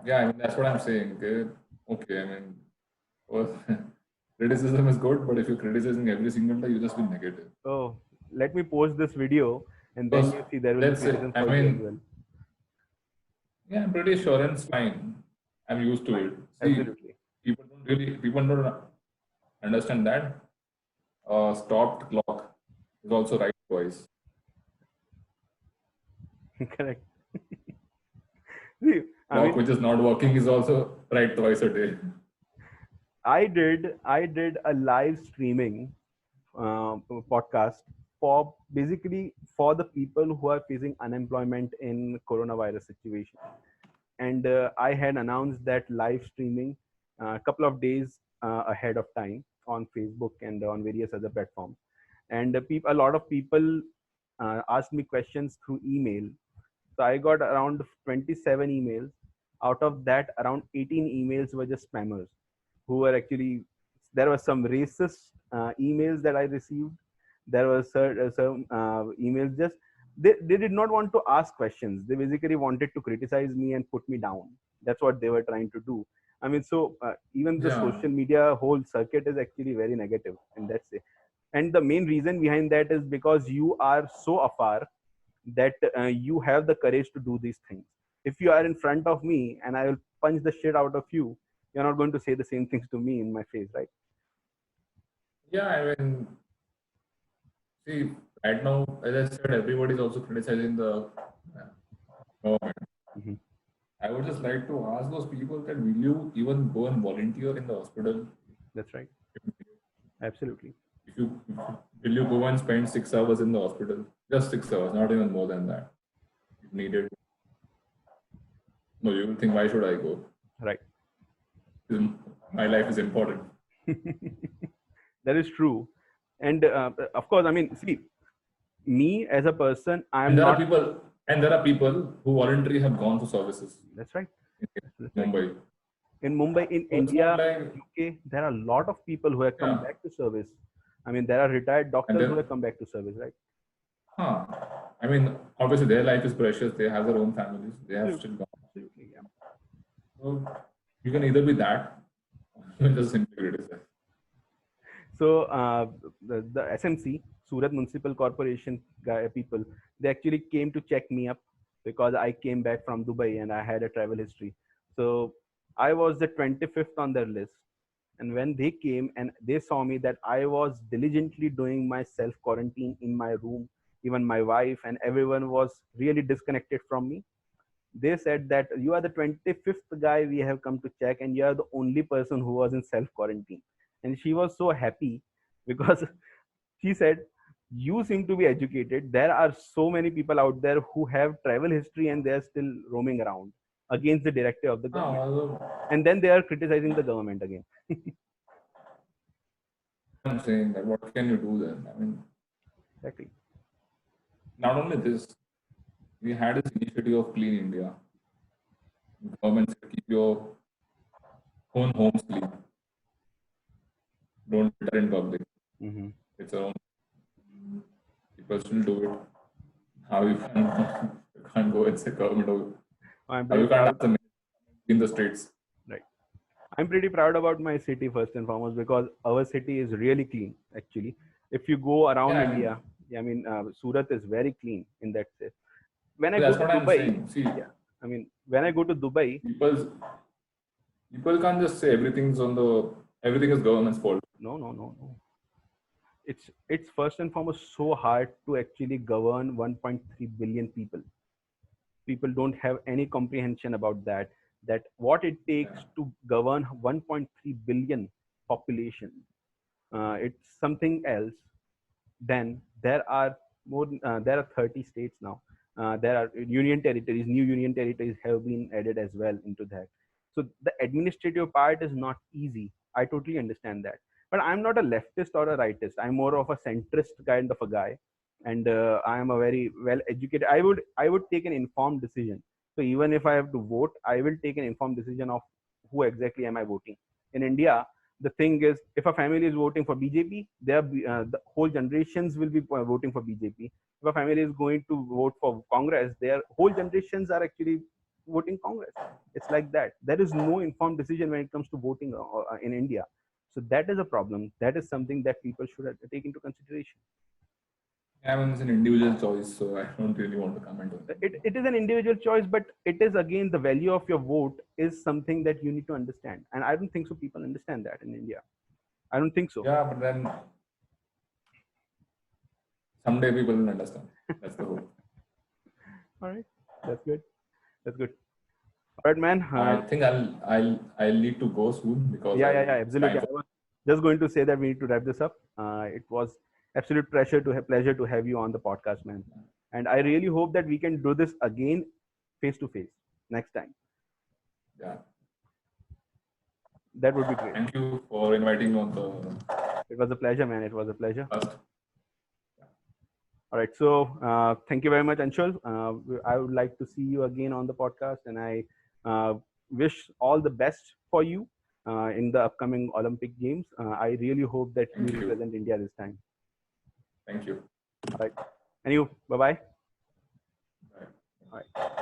yeah, I mean that's what I'm saying. Okay, I mean, well, criticism is good, but if you're criticizing every single day, you just be negative. Oh, let me post this video, and then you see there will be Let's say, criticism I for you as mean, well. yeah, I'm pretty sure it's fine. I'm used to it. See, Absolutely. people don't understand that stopped clock is also right twice. Correct. See, Clock which is not working is also right twice a day. I did a live streaming podcast for basically for the people who are facing unemployment in coronavirus situation, and I had announced that live streaming a couple of days ahead of time on Facebook and on various other platforms, and a lot of people asked me questions through email. So I got around 27 emails. Out of that, around 18 emails were just spammers who were actually, there were some racist emails that I received. There was some emails just, they did not want to ask questions. They basically wanted to criticize me and put me down. That's what they were trying to do. I mean, so even the social media whole circuit is actually very negative, and that's it. And the main reason behind that is because you are so afar that you have the courage to do these things. If you are in front of me and I will punch the shit out of you, you're not going to say the same things to me in my face, right? Yeah, I mean, see, right now, as I said, everybody is also criticizing the government. Mm-hmm. I would just like to ask those people that will you even go and volunteer in the hospital? That's right. Absolutely. Will you go and spend 6 hours in the hospital? Just 6 hours, not even more than that. If needed. No, you will think, why should I go? Right. My life is important. That is true. And of course, I mean, see, me as a person, and there are people who voluntarily have gone for services. That's right. Mumbai. In Mumbai, in India, UK, there are a lot of people who have come back to service. I mean, there are retired doctors who have come back to service, right? I mean, obviously their life is precious. They have their own families. They have still gone. Absolutely, yeah. So you can either be that, or just simply criticize. So the SMC, Surat Municipal Corporation people, they actually came to check me up because I came back from Dubai and I had a travel history. So I was the 25th on their list. And when they came and they saw me that I was diligently doing my self quarantine in my room, even my wife and everyone was really disconnected from me. They said that you are the 25th guy we have come to check and you are the only person who was in self quarantine. And she was so happy because she said, you seem to be educated. There are so many people out there who have travel history and they're still roaming around against the directive of the government. And then they are criticizing the government again. I'm saying that what can you do then? I mean, exactly. Not only this, we had this initiative of Clean India. Government said keep your own homes clean. Don't litter in public. Mm-hmm. It's your own. People still do it. How you can't go and say government. How you can't have the in the streets. Right. I'm pretty proud about my city first and foremost because our city is really clean. Actually, if you go around India, I mean, Surat is very clean in that sense. When I go to Dubai, I mean, when I go to Dubai, people can't just say everything is government's fault. No. It's first and foremost so hard to actually govern 1.3 billion people. People don't have any comprehension about that. that what it takes Yeah. to govern 1.3 billion population, it's something else. Then there are there are 30 states now. There are union territories. New union territories have been added as well into that. So the administrative part is not easy. I totally understand that. But I'm not a leftist or a rightist. I'm more of a centrist kind of a guy, and I am a very well educated. I would take an informed decision. So even if I have to vote, I will take an informed decision of who exactly am I voting. In India, the thing is, if a family is voting for BJP, the whole generations will be voting for BJP. If a family is going to vote for Congress, their whole generations are actually voting Congress. It's like that. There is no informed decision when it comes to voting in India. So that is a problem. That is something that people should take into consideration. I mean, it's an individual choice, so I don't really want to comment on it. It is an individual choice, but it is again the value of your vote is something that you need to understand. And I don't think so people understand that in India. I don't think so. Yeah, but then someday people will understand. That's the hope. All right, that's good. That's good. All right, man. I think I'll need to go soon because Yeah, it's time absolutely. I was just going to say that we need to wrap this up. It was absolute pleasure to have you on the podcast, man. And I really hope that we can do this again, face to face, next time. yeah. That would be great. Thank you for inviting me on the It was a pleasure, man. It was a pleasure. first. All right. So thank you very much, Anshul. I would like to see you again on the podcast, and I wish all the best for you in the upcoming Olympic Games. I really hope that you Thank you. represent India this time. Thank you. All right. And you, bye-bye. Bye. All right.